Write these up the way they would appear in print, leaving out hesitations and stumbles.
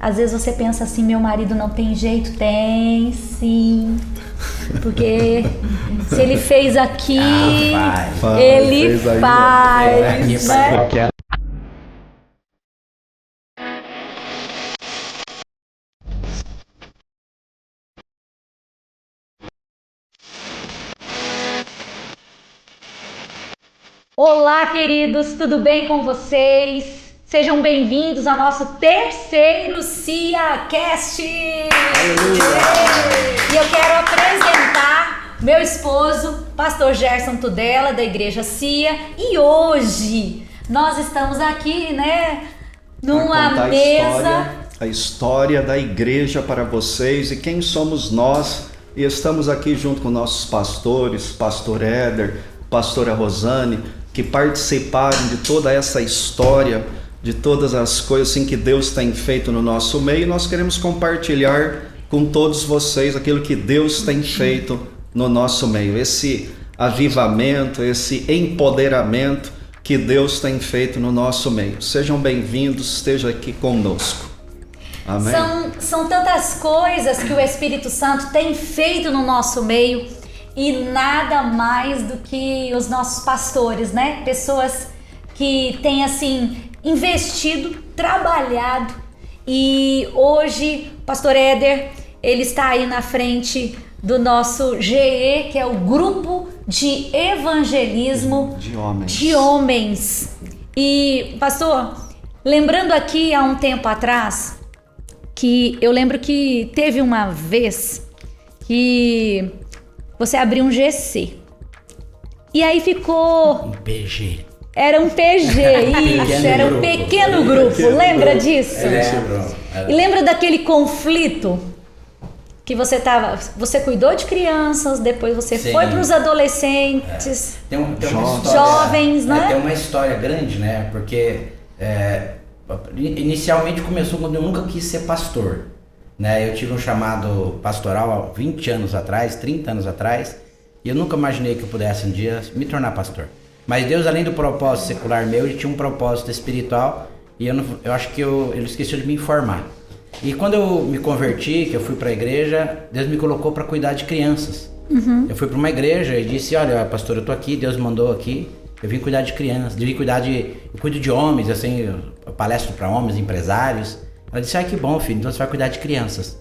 Às vezes você pensa assim, meu marido não tem jeito. Tem sim. Porque se ele fez aqui, ele faz, né? Olá, queridos, tudo bem com vocês? Sejam bem-vindos ao nosso terceiro CiaCast! E eu quero apresentar meu esposo, pastor Gerson Tudela, da Igreja Cia. E hoje nós estamos aqui, né, numa mesa... A história da igreja para vocês e quem somos nós. E estamos aqui junto com nossos pastores, pastor Éder, pastora Rosane, que participaram de toda essa história, de todas as coisas assim, que Deus tem feito no nosso meio. Nós queremos compartilhar com todos vocês aquilo que Deus tem feito no nosso meio, esse avivamento, esse empoderamento que Deus tem feito no nosso meio. Sejam bem-vindos, esteja aqui conosco. Amém? São tantas coisas que o Espírito Santo tem feito no nosso meio e nada mais do que os nossos pastores, né? Pessoas que têm assim investido, trabalhado, e hoje o pastor Éder, ele está aí na frente do nosso GE, que é o Grupo de Evangelismo de Homens. E pastor, lembrando aqui há um tempo atrás, que eu lembro que teve uma vez que você abriu um GC. E aí ficou... Um PG. Era um PG, isso, era um pequeno grupo. Lembra disso? E lembra daquele conflito que você tava... Você cuidou de crianças, depois você foi para os adolescentes, Tem uma história, jovens, né? Tem uma história grande, né? Porque inicialmente começou quando eu nunca quis ser pastor. Né? Eu tive um chamado pastoral há 20 anos atrás, 30 anos atrás, e eu nunca imaginei que eu pudesse um dia me tornar pastor. Mas Deus, além do propósito secular meu, ele tinha um propósito espiritual, e eu acho que ele esqueceu de me informar. E quando eu me converti, que eu fui para a igreja, Deus me colocou para cuidar de crianças. Eu fui para uma igreja e disse: olha, pastor, eu tô aqui, Deus me mandou aqui, eu vim cuidar de crianças, eu cuido de homens, assim, eu palestro para homens, empresários. Ela disse: que bom, filho, então você vai cuidar de crianças.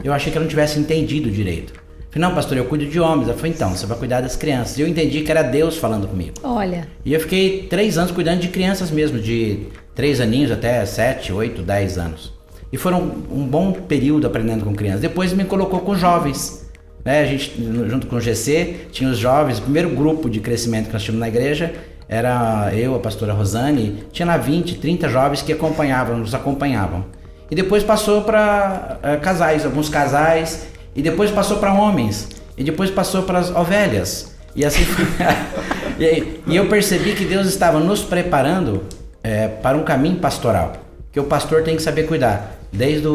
Eu achei que ela não tivesse entendido direito. Eu falei: não, pastor, eu cuido de homens. Ela falou: então, você vai cuidar das crianças. E eu entendi que era Deus falando comigo. Olha. E eu fiquei 3 anos cuidando de crianças mesmo, de 3 aninhos até 7, 8, 10 anos. E foram um bom período aprendendo com crianças. Depois me colocou com jovens. Né? A gente, junto com o GC, tinha os jovens. O primeiro grupo de crescimento que nós tínhamos na igreja era eu, a pastora Rosane. Tinha lá 20, 30 jovens que nos acompanhavam. E depois passou para casais, alguns casais, e depois passou para homens, e depois passou para as ovelhas. E assim foi. E eu percebi que Deus estava nos preparando para um caminho pastoral, que o pastor tem que saber cuidar, desde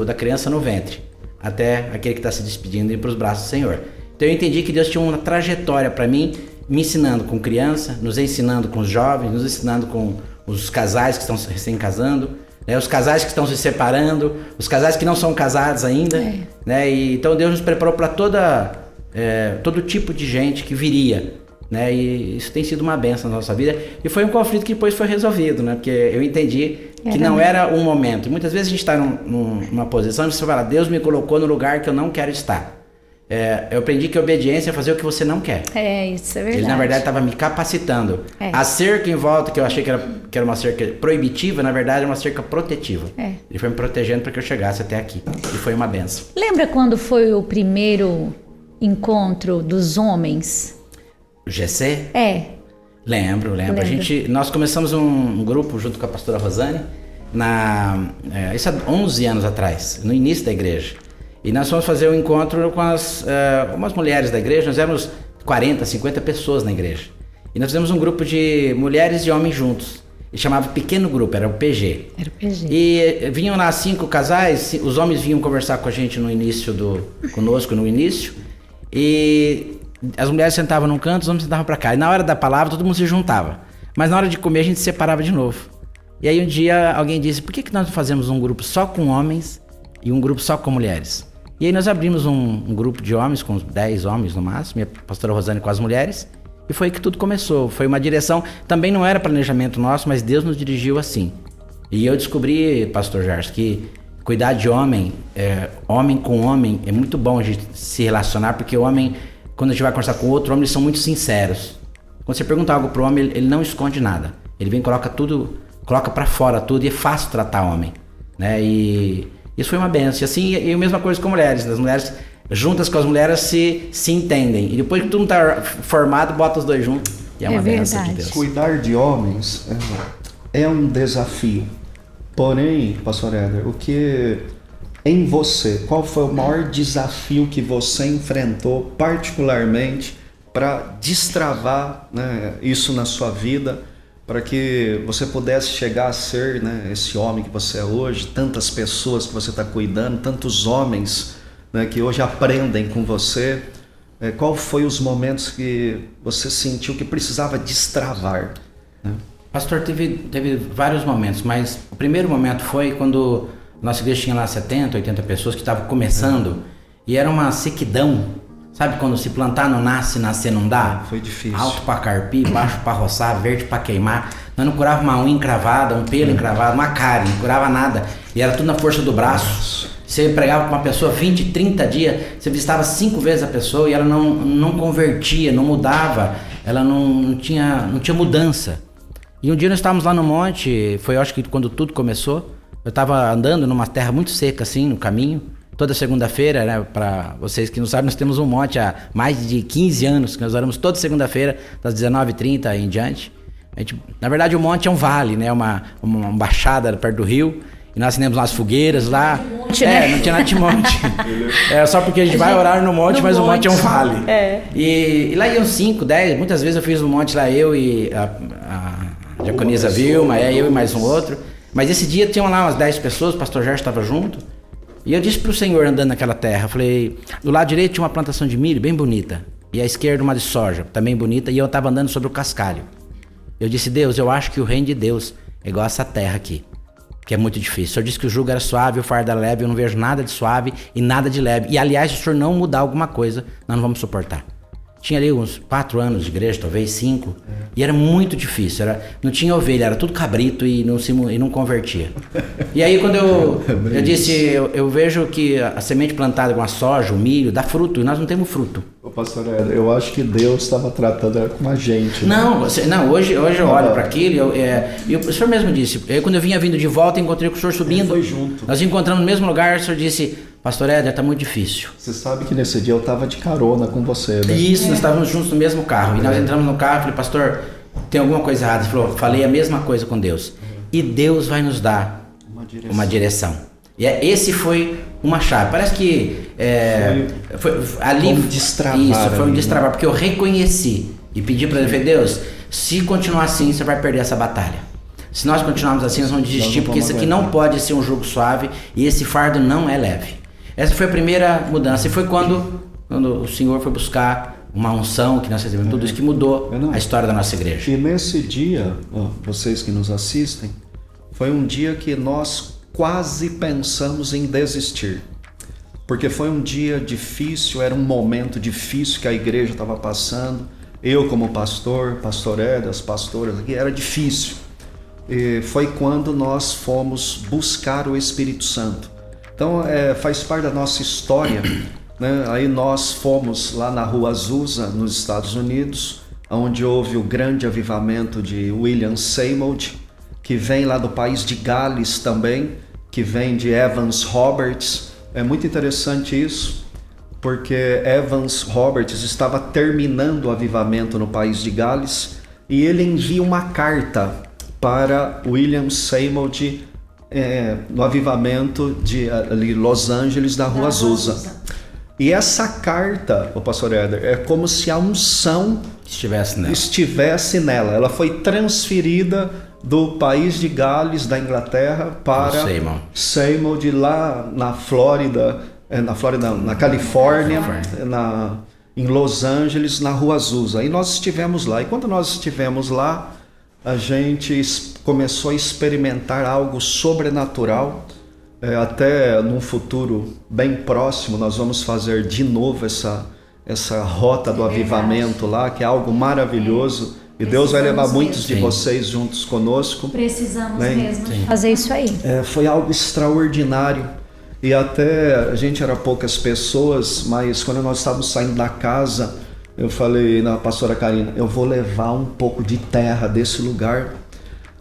da criança no ventre, até aquele que está se despedindo e ir para os braços do Senhor. Então eu entendi que Deus tinha uma trajetória para mim, me ensinando com criança, nos ensinando com os jovens, nos ensinando com os casais que estão recém casando, os casais que estão se separando, os casais que não são casados ainda, né? E então Deus nos preparou para todo tipo de gente que viria, né? E isso tem sido uma bênção na nossa vida. E foi um conflito que depois foi resolvido, né? Porque eu entendi que não era um momento. E muitas vezes a gente está numa posição de você falar: Deus me colocou no lugar que eu não quero estar. Eu aprendi que a obediência é fazer o que você não quer. Isso é verdade. Ele, na verdade, estava me capacitando. A cerca em volta, que eu achei que era uma cerca proibitiva, na verdade, é uma cerca protetiva. Ele foi me protegendo para que eu chegasse até aqui. E foi uma benção. Lembra quando foi o primeiro encontro dos homens? O GC? Lembro. Nós começamos um grupo junto com a pastora Rosane, isso há 11 anos atrás, no início da igreja. E nós fomos fazer um encontro com umas mulheres da igreja. Nós éramos 40, 50 pessoas na igreja. E nós fizemos um grupo de mulheres e homens juntos. E chamava Pequeno Grupo, era o PG. E vinham lá 5 casais, os homens vinham conversar com a gente conosco no início. E as mulheres sentavam num canto, os homens sentavam para cá. E na hora da palavra todo mundo se juntava. Mas na hora de comer a gente se separava de novo. E aí um dia alguém disse, por que nós não fazemos um grupo só com homens e um grupo só com mulheres? E aí nós abrimos um grupo de homens, com 10 homens no máximo, e a pastora Rosane com as mulheres, e foi aí que tudo começou. Foi uma direção, também não era planejamento nosso, mas Deus nos dirigiu assim. E eu descobri, pastor Jars, que cuidar de homem com homem, é muito bom a gente se relacionar, porque o homem, quando a gente vai conversar com outro homem, eles são muito sinceros. Quando você pergunta algo pro homem, ele não esconde nada. Ele vem e coloca pra fora tudo, e é fácil tratar homem, né? E isso foi uma benção. E assim, e a mesma coisa com mulheres. As mulheres, juntas com as mulheres, se entendem. E depois que tudo tá formado, bota os dois juntos. E é uma benção de Deus. Cuidar de homens é um desafio. Porém, pastor Éder, o que em você, qual foi o maior desafio que você enfrentou particularmente para destravar, né, isso na sua vida, para que você pudesse chegar a ser, né, esse homem que você é hoje, tantas pessoas que você está cuidando, tantos homens, né, que hoje aprendem com você. Qual foi os momentos que você sentiu que precisava destravar, né? Pastor, teve vários momentos, mas o primeiro momento foi quando nossa igreja tinha lá 70, 80 pessoas que estavam começando, e era uma sequidão. Sabe quando se plantar não nasce, nascer não dá? Foi difícil. Alto pra carpir, baixo pra roçar, verde pra queimar. Nós não curava uma unha encravada, um pelo encravado, uma cárie, não curava nada. E era tudo na força do braço. Você pregava com uma pessoa 20, 30 dias, você visitava 5 vezes a pessoa e ela não convertia, não mudava, ela não tinha mudança. E um dia nós estávamos lá no monte, foi eu acho que quando tudo começou, eu estava andando numa terra muito seca assim, no caminho, toda segunda-feira, né, para vocês que não sabem, nós temos um monte há mais de 15 anos, que nós oramos toda segunda-feira, das 19h30 em diante. Na verdade o monte é um vale, né, uma baixada perto do rio, e nós acendemos umas fogueiras lá. Monte, né? Não tinha nada de monte. Só porque a gente vai orar no monte, mas o monte é um vale. E lá iam 5, 10, muitas vezes eu fiz no monte lá, eu e a diaconisa Vilma, eu e mais um outro. Mas esse dia tinham lá umas 10 pessoas, o pastor Jorge estava junto. E eu disse pro Senhor, andando naquela terra, eu falei, do lado direito tinha uma plantação de milho bem bonita, e à esquerda uma de soja, também bonita, e eu estava andando sobre o cascalho. Eu disse, Deus, eu acho que o reino de Deus é igual essa terra aqui, que é muito difícil. O Senhor disse que o jugo era suave, o fardo era leve, eu não vejo nada de suave e nada de leve. E aliás, se o Senhor não mudar alguma coisa, nós não vamos suportar. Tinha ali uns 4 anos de igreja, talvez 5, e era muito difícil, não tinha ovelha, era tudo cabrito e não convertia. E aí quando eu disse, eu vejo que a semente plantada com a soja, o milho, dá fruto, e nós não temos fruto. Ô pastor Éder, eu acho que Deus estava tratando com a gente. Né? Não, hoje eu olho para aquilo, e o senhor mesmo disse, quando eu vinha vindo de volta, encontrei com o senhor subindo. Foi junto. Nós encontramos no mesmo lugar, o senhor disse, pastor Éder, tá muito difícil. Você sabe que nesse dia eu estava de carona com você, né? Isso, nós estávamos juntos no mesmo carro. E nós entramos no carro e falei, pastor, tem alguma coisa errada? Ele falou, falei a mesma coisa com Deus. E Deus vai nos dar uma direção. E esse foi uma chave. Parece que foi ali. Como destravar. Isso, foi um destravar, né? porque eu reconheci e pedi para ele, falei, Deus, se continuar assim, você vai perder essa batalha. Se nós continuarmos assim, nós vamos desistir, porque isso aqui não pode ser um jugo suave e esse fardo não é leve. Essa foi a primeira mudança. E foi quando o Senhor foi buscar uma unção que nós recebemos, tudo isso que mudou a história da nossa igreja. E nesse dia, vocês que nos assistem, foi um dia que nós quase pensamos em desistir. Porque foi um dia difícil, era um momento difícil que a igreja estava passando. Eu como pastor Éder, as pastoras aqui, era difícil. E foi quando nós fomos buscar o Espírito Santo. Então faz parte da nossa história, né? Aí nós fomos lá na Rua Azusa, nos Estados Unidos, onde houve o grande avivamento de William Seymour, que vem lá do país de Gales também, que vem de Evans Roberts. É muito interessante isso, porque Evans Roberts estava terminando o avivamento no país de Gales e ele envia uma carta para William Seymour no avivamento de Los Angeles, da Rua Azusa. E essa carta, o pastor Éder, é como se a unção estivesse nela. Ela foi transferida do país de Gales, da Inglaterra, para Seymour, de lá na Flórida, na Califórnia, em Los Angeles, na Rua Azusa. E nós estivemos lá. E quando nós estivemos lá, a gente começou a experimentar algo sobrenatural. Até num futuro bem próximo nós vamos fazer de novo essa rota do avivamento lá, que é algo maravilhoso. E Deus vai levar muitos de vocês juntos conosco. Precisamos mesmo fazer isso aí. Foi algo extraordinário. E até a gente era poucas pessoas, mas quando nós estávamos saindo da casa, eu falei na pastora Karina, eu vou levar um pouco de terra desse lugar.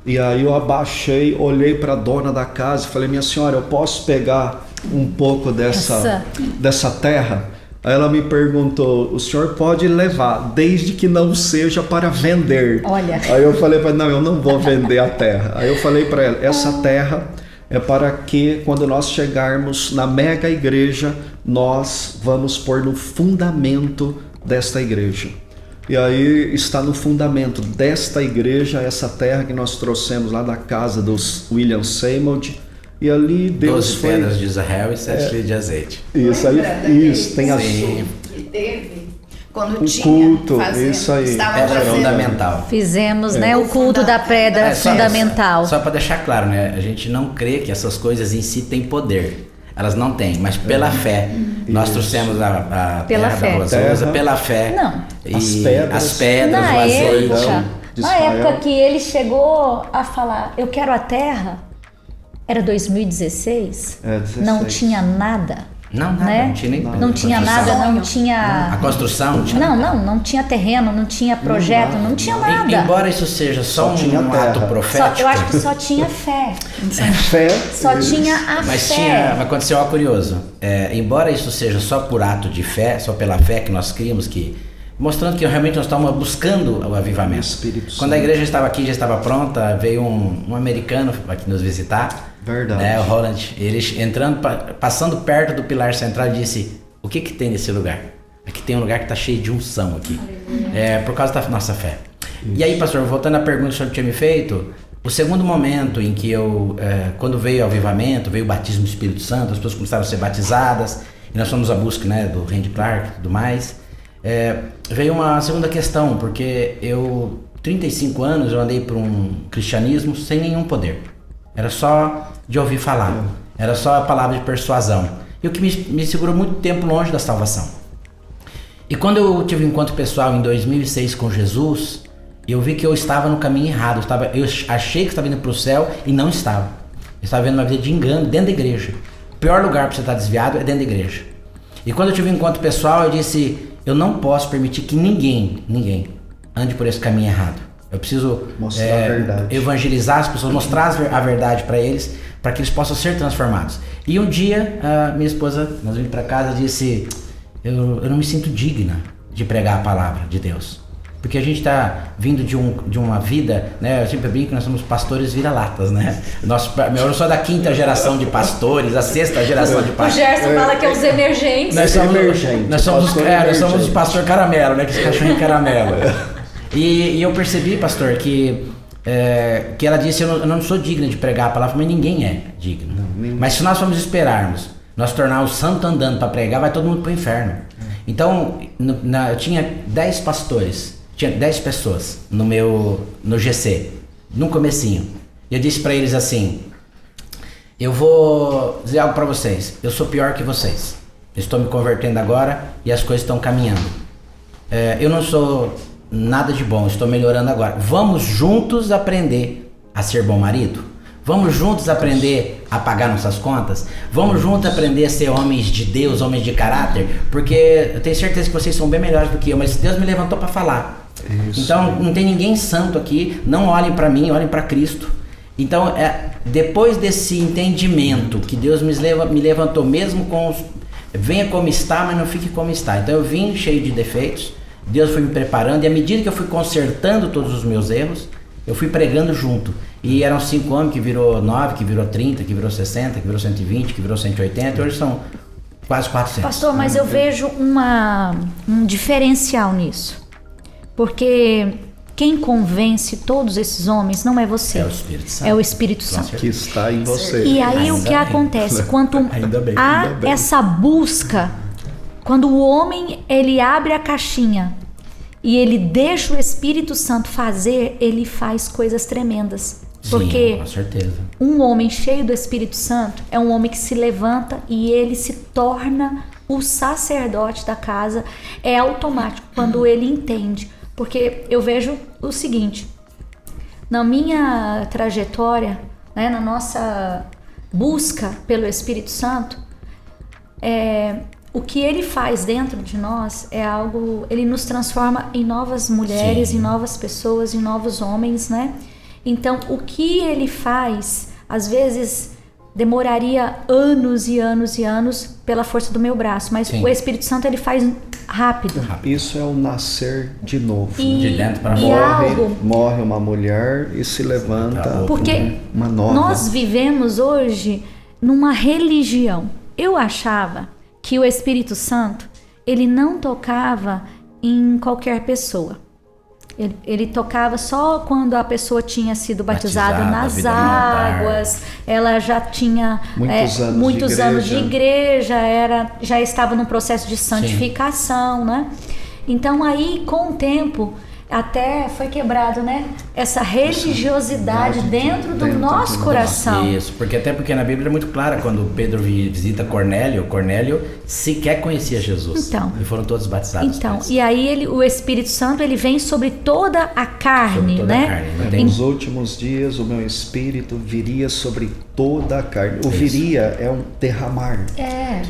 E aí eu abaixei, olhei para a dona da casa e falei, minha senhora, eu posso pegar um pouco dessa terra? Aí ela me perguntou, o senhor pode levar, desde que não seja para vender. Olha. Aí eu falei para ela, não, eu não vou vender a terra. Aí eu falei para ela, essa terra é para que quando nós chegarmos na mega igreja, nós vamos pôr no fundamento desta igreja. E aí está no fundamento desta igreja, essa terra que nós trouxemos lá da casa dos William Seymour. E ali Deus 12 pedras de Israel e 7 litros de azeite. Isso aí, isso, tem que teve quando o tinha culto, fazendo, isso aí. Pedra fundamental. Fizemos, né, o culto da pedra fundamental. Só para deixar claro, né, a gente não crê que essas coisas em si têm poder. Elas não têm, mas pela fé. Nós trouxemos a Pela terra fé. da Rosa pela fé. Não. E As pedras, Na o azeite. época, de na Israel. época que ele chegou a falar, eu quero a terra, era 2016, 16. não tinha nada. Não, nada, Né? não tinha nem Não tinha construção. nada, não tinha. A construção não tinha Não tinha terreno, não tinha projeto, não tinha nada. Embora isso seja só tinha um terra. ato profético. Eu acho que só tinha fé. Fé. Só tinha a Mas fé. aconteceu algo curioso. Embora isso seja só por ato de fé, só pela fé que nós criamos, mostrando que realmente nós estávamos buscando o avivamento. O Espírito Santo. Quando a igreja estava aqui, já estava pronta, veio um americano aqui nos visitar. Verdade. Né, o Roland. Ele entrando, passando perto do pilar central, ele disse: o que tem nesse lugar? Aqui tem um lugar que está cheio de unção aqui. Por causa da nossa fé. Isso. E aí, pastor, voltando à pergunta que o senhor tinha me feito, o segundo momento em que quando veio o avivamento, veio o batismo do Espírito Santo, as pessoas começaram a ser batizadas, e nós fomos à busca, né, do Randy Clark e tudo mais, veio uma segunda questão, porque 35 anos, eu andei por um cristianismo sem nenhum poder. Era só de ouvir falar, era só a palavra de persuasão. E o que me segurou muito tempo longe da salvação. E quando eu tive um encontro pessoal em 2006 com Jesus, eu vi que eu estava no caminho errado. Eu achei que estava indo para o céu e não estava. Eu estava vivendo uma vida de engano dentro da igreja. O pior lugar para você estar desviado é dentro da igreja. E quando eu tive um encontro pessoal, eu disse: eu não posso permitir que ninguém ande por esse caminho errado. Eu preciso mostrar a verdade. Evangelizar as pessoas, mostrar a verdade para eles, para que eles possam ser transformados. E um dia, minha esposa, nós vimos para casa, disse: eu não me sinto digna de pregar a palavra de Deus. Porque a gente está vindo de uma vida, né? Eu sempre brinco que nós somos pastores vira-latas, né? Eu sou da 5ª geração de pastores, a 6ª geração de pastores. O Gerson fala que é os emergentes. Nós somos os pastor caramelo, né? Que esse cachorrinho caramelo. E eu percebi, pastor, que ela disse: eu não sou digna de pregar a palavra, mas ninguém é digno. Mas se nós formos esperarmos nós tornar o santo andando para pregar, vai todo mundo para o inferno. Então, eu tinha 10 pastores, tinha 10 pessoas no GC, no comecinho. E eu disse para eles assim: eu vou dizer algo para vocês, eu sou pior que vocês. Estou me convertendo agora e as coisas estão caminhando. Eu não sou nada de bom, estou melhorando agora. Vamos juntos aprender a ser bom marido? Vamos juntos aprender a pagar nossas contas? Vamos juntos aprender a ser homens de Deus, homens de caráter? Porque eu tenho certeza que vocês são bem melhores do que eu, mas Deus me levantou para falar. Isso. Então não tem ninguém santo aqui, não olhem para mim, olhem para Cristo. Então depois desse entendimento que Deus me levantou, mesmo venha como está, mas não fique como está. Então eu vim cheio de defeitos, Deus foi me preparando, e à medida que eu fui consertando todos os meus erros, eu fui pregando junto. E eram 5 homens, que virou 9, que virou 30, que virou 60, que virou 120, que virou 180, e hoje são quase 400. Pastor, mas eu vejo um diferencial nisso. Porque quem convence todos esses homens não é você. É o Espírito Santo. É o Espírito Santo. Que está em você. E aí o que acontece? Quando há essa busca, quando o homem ele abre a caixinha e ele deixa o Espírito Santo fazer, ele faz coisas tremendas. Porque sim, com certeza. um homem cheio do Espírito Santo é um homem que se levanta e ele se torna o sacerdote da casa. É automático quando ele entende. Porque eu vejo o seguinte, na minha trajetória, né, na nossa busca pelo Espírito Santo, o que ele faz dentro de nós é algo, ele nos transforma em novas mulheres, sim, em novas pessoas, em novos homens, né? Então, o que ele faz, às vezes, demoraria anos e anos e anos pela força do meu braço, mas sim, o Espírito Santo, ele faz rápido. Isso é o nascer de novo. De dentro para fora. Morre uma mulher e se levanta porque uma nova. Nós vivemos hoje numa religião. Eu achava que o Espírito Santo, ele não tocava em qualquer pessoa. Ele tocava só quando a pessoa tinha sido batizada nas águas, ela já tinha muitos anos de igreja, já estava num processo de santificação, sim, né? Então aí, com o tempo, até foi quebrado, né? Essa religiosidade dentro do nosso coração. Isso, porque na Bíblia é muito clara, quando Pedro visita Cornélio sequer conhecia Jesus. Então, e foram todos batizados. Então, e aí o Espírito Santo, ele vem sobre toda a carne, sobre toda né? A carne, nos últimos dias o meu Espírito viria sobre toda a carne. O viria é um derramar.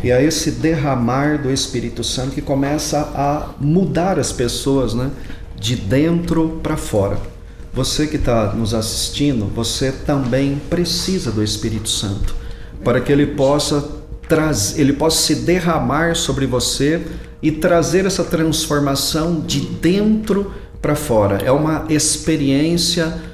E é esse derramar do Espírito Santo que começa a mudar as pessoas, né? De dentro para fora. Você que está nos assistindo, você também precisa do Espírito Santo para que ele possa se derramar sobre você e trazer essa transformação de dentro para fora. É uma experiência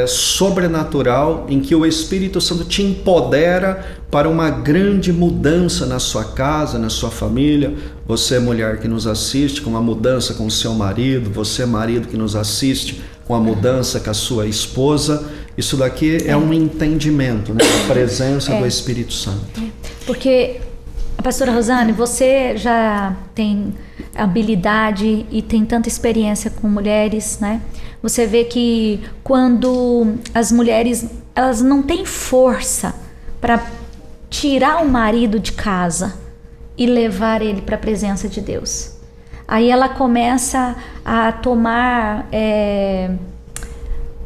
sobrenatural em que o Espírito Santo te empodera para uma grande mudança na sua casa, na sua família. Você, mulher que nos assiste, com uma mudança com o seu marido. Você, marido que nos assiste, com a mudança com a sua esposa. Isso daqui é um entendimento, né? A presença do Espírito Santo. Porque, pastora Rosane, você já tem habilidade e tem tanta experiência com mulheres, né? Você vê que quando as mulheres, elas não têm força para tirar o marido de casa e levar ele para a presença de Deus. Aí ela começa a tomar,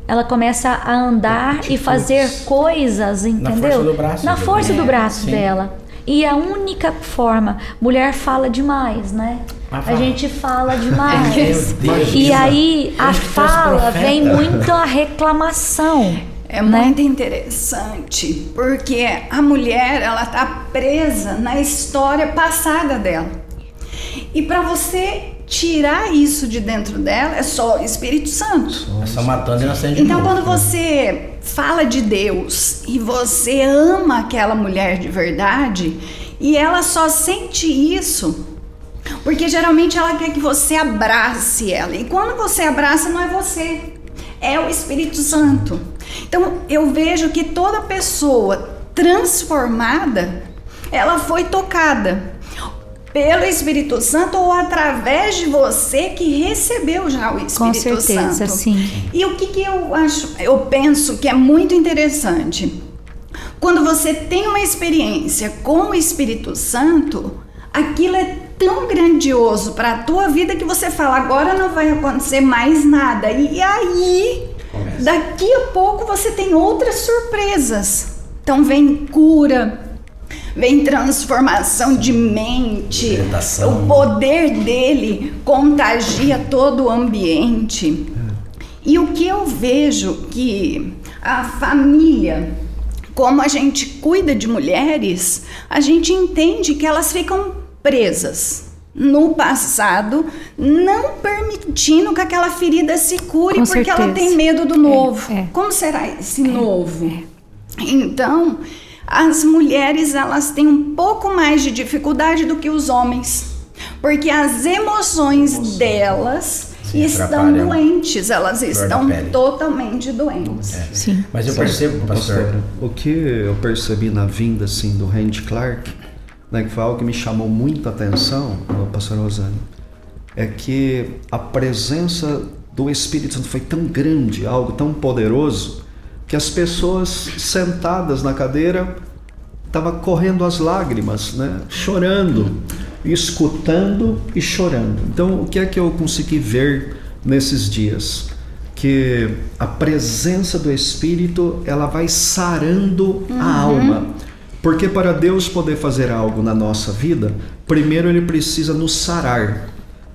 ela começa a andar e fazer coisas, entendeu? Na força do braço dela. E a única forma, mulher fala demais, né? A gente fala demais. E aí a fala vem muito a reclamação. É muito interessante, porque a mulher, ela tá presa na história passada dela. E para você tirar isso de dentro dela, é só o Espírito Santo. É só matando e nascendo de Então, novo, quando você fala de Deus e você ama aquela mulher de verdade, e ela só sente isso porque geralmente ela quer que você abrace ela. E quando você abraça, não é você, é o Espírito Santo. Então, eu vejo que toda pessoa transformada, ela foi tocada pelo Espírito Santo ou através de você que recebeu já o Espírito Santo. Com certeza, sim. E o que eu penso que é muito interessante, quando você tem uma experiência com o Espírito Santo, aquilo é tão grandioso para a tua vida que você fala, agora não vai acontecer mais nada. E aí, daqui a pouco você tem outras surpresas. Então vem cura, vem transformação de mente, o poder dele contagia todo o ambiente. E o que eu vejo que a família, como a gente cuida de mulheres, a gente entende que elas ficam presas no passado, não permitindo que aquela ferida se cure, com porque certeza. Ela tem medo do novo. Como será esse novo? Então, as mulheres, elas têm um pouco mais de dificuldade do que os homens, porque as emoções delas estão doentes, elas estão totalmente doentes. Sim. Mas eu percebo, pastor, o que eu percebi na vinda assim do Randy Clark, né, que foi algo que me chamou muita atenção, pastor Rosane, é que a presença do Espírito Santo foi tão grande, algo tão poderoso, que as pessoas sentadas na cadeira estavam correndo as lágrimas, né? Chorando, escutando e chorando. Então, o que é que eu consegui ver nesses dias? Que a presença do Espírito, ela vai sarando a alma. Porque para Deus poder fazer algo na nossa vida, primeiro Ele precisa nos sarar.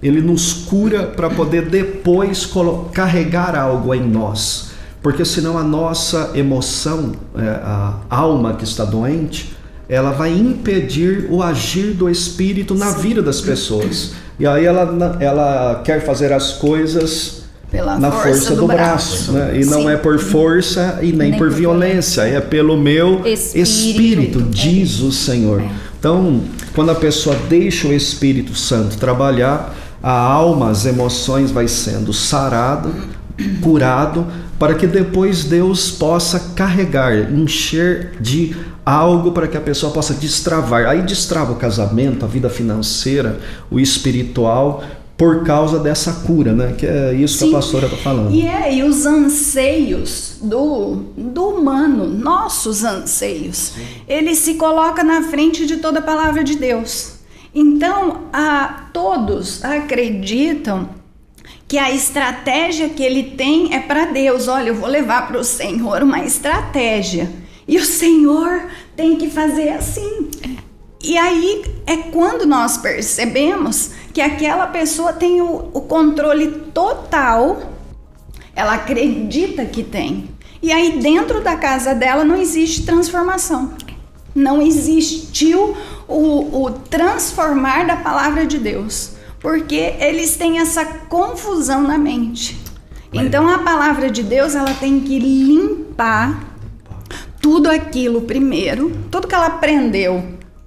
Ele nos cura para poder depois carregar algo em nós. Porque senão a nossa emoção, a alma que está doente, ela vai impedir o agir do Espírito na vida das pessoas. E aí ela quer fazer as coisas na força do braço, né? E não é por força e nem por violência, é pelo meu Espírito, diz o Senhor. Então, quando a pessoa deixa o Espírito Santo trabalhar, a alma, as emoções vai sendo sarado, curado, para que depois Deus possa carregar, encher de algo para que a pessoa possa destravar. Aí destrava o casamento, a vida financeira, o espiritual, por causa dessa cura, né? Que é isso que a pastora está falando. E os anseios do humano, nossos anseios, ele se coloca na frente de toda a palavra de Deus. Então, todos acreditam que a estratégia que ele tem é para Deus. Olha, eu vou levar para o Senhor uma estratégia. E o Senhor tem que fazer assim. E aí é quando nós percebemos que aquela pessoa tem o controle total, ela acredita que tem. E aí dentro da casa dela não existe transformação. Não existiu o transformar da palavra de Deus. Porque eles têm essa confusão na mente. Então a palavra de Deus, ela tem que limpar tudo aquilo primeiro, tudo que ela aprendeu,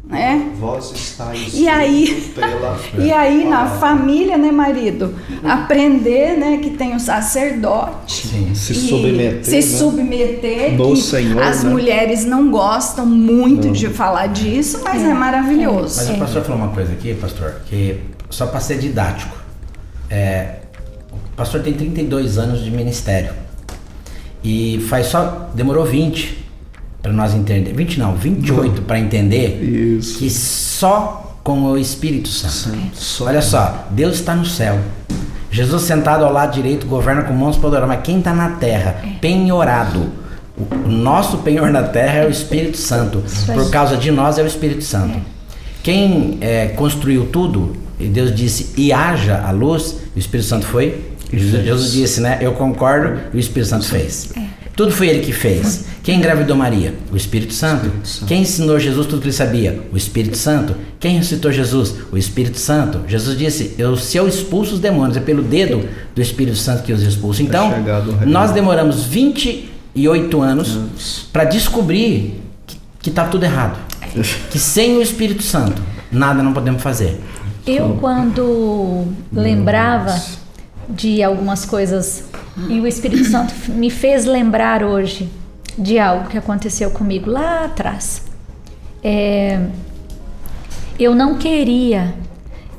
né? Vós estáis e aí na família, né, marido? Aprender, né, que tem o sacerdote. Sim, se submeter no que Senhor, as mulheres não gostam muito de falar disso, mas é maravilhoso. Mas o pastor falou uma coisa aqui, pastor, que só para ser didático, o pastor tem 32 anos de ministério e demorou 20 para nós entender, 20 não, 28 para entender isso. Que só com o Espírito Santo. Olha só, Deus está no céu, Jesus sentado ao lado direito governa com mãos poderosas, mas quem está na terra, penhorado, o nosso penhor na terra é o Espírito Santo, por causa de nós é o Espírito Santo. Quem construiu tudo, e Deus disse, e haja a luz, o Espírito Santo foi. Jesus disse, né? Eu concordo, e o Espírito Santo fez. Tudo foi ele que fez. Quem engravidou Maria? O Espírito Santo. Quem ensinou Jesus tudo que ele sabia? O Espírito Santo. Quem ressuscitou Jesus? O Espírito Santo. Jesus disse, se eu expulso os demônios, é pelo dedo do Espírito Santo que os expulso. Então, nós demoramos 28 anos para descobrir que está tudo errado. Que sem o Espírito Santo, nada não podemos fazer. Eu, quando lembrava de algumas coisas, e o Espírito Santo me fez lembrar hoje de algo que aconteceu comigo lá atrás. Eu não queria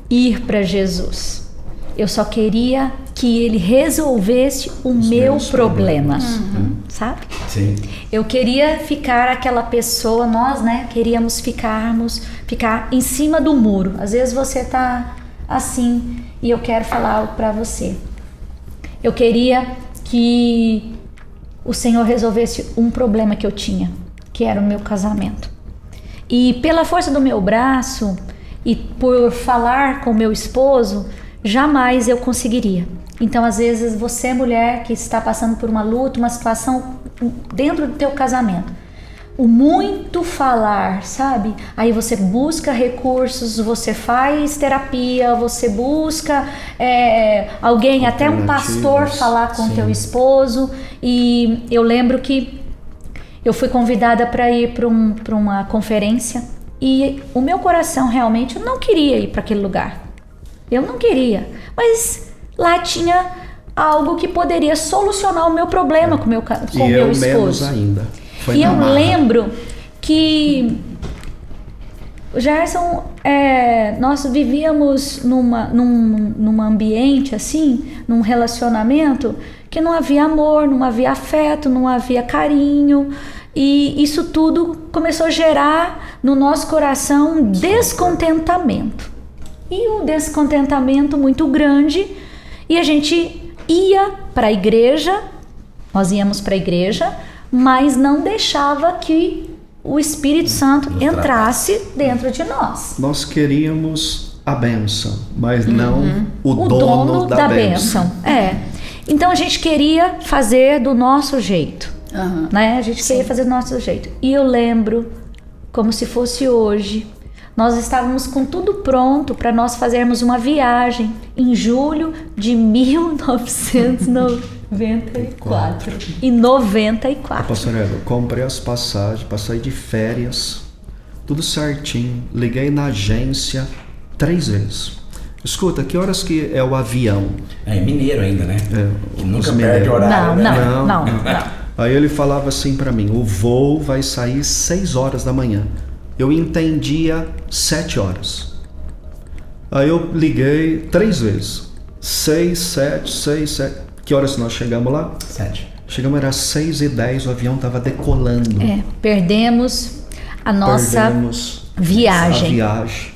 ir para Jesus. Eu só queria que ele resolvesse o meu problema. Sabe? Sim. Eu queria ficar aquela pessoa, nós, né, queríamos ficar em cima do muro. Às vezes você tá assim e eu quero falar algo para você. Eu queria que o Senhor resolvesse um problema que eu tinha, que era o meu casamento. E pela força do meu braço e por falar com meu esposo, jamais eu conseguiria. Então, às vezes, você, mulher, que está passando por uma luta, uma situação dentro do teu casamento, o muito falar, sabe? Aí você busca recursos, você faz terapia, você busca alguém, até um pastor, falar com teu esposo. E eu lembro que eu fui convidada para ir para uma conferência e o meu coração realmente não queria ir para aquele lugar. Eu não queria, mas lá tinha algo que poderia solucionar o meu problema com meu esposo. Menos ainda. E eu lembro que O Gerson, nós vivíamos num ambiente assim, num relacionamento que não havia amor, não havia afeto, não havia carinho, e isso tudo começou a gerar no nosso coração um descontentamento. E um descontentamento muito grande, e a gente ia para a igreja, nós íamos para a igreja, mas não deixava que o Espírito Santo entrasse dentro de nós. Nós queríamos a bênção, mas não o dono da bênção. Então a gente queria fazer do nosso jeito, né? A gente queria fazer do nosso jeito. E eu lembro, como se fosse hoje, nós estávamos com tudo pronto para nós fazermos uma viagem em julho de 1994. Em 94. Pastor Eva, eu comprei as passagens para sair de férias, tudo certinho. Liguei na agência 3 vezes. Escuta, que horas que é o avião? É mineiro ainda, né? Que nunca os perde mineiros. horário. Não. Aí ele falava assim para mim, o voo vai sair 6 horas da manhã. Eu entendia 7 horas. Aí eu liguei 3 vezes. 6, 7. Que horas nós chegamos lá? 7. Chegamos, era 6h10, o avião estava decolando. Perdemos a nossa viagem. A viagem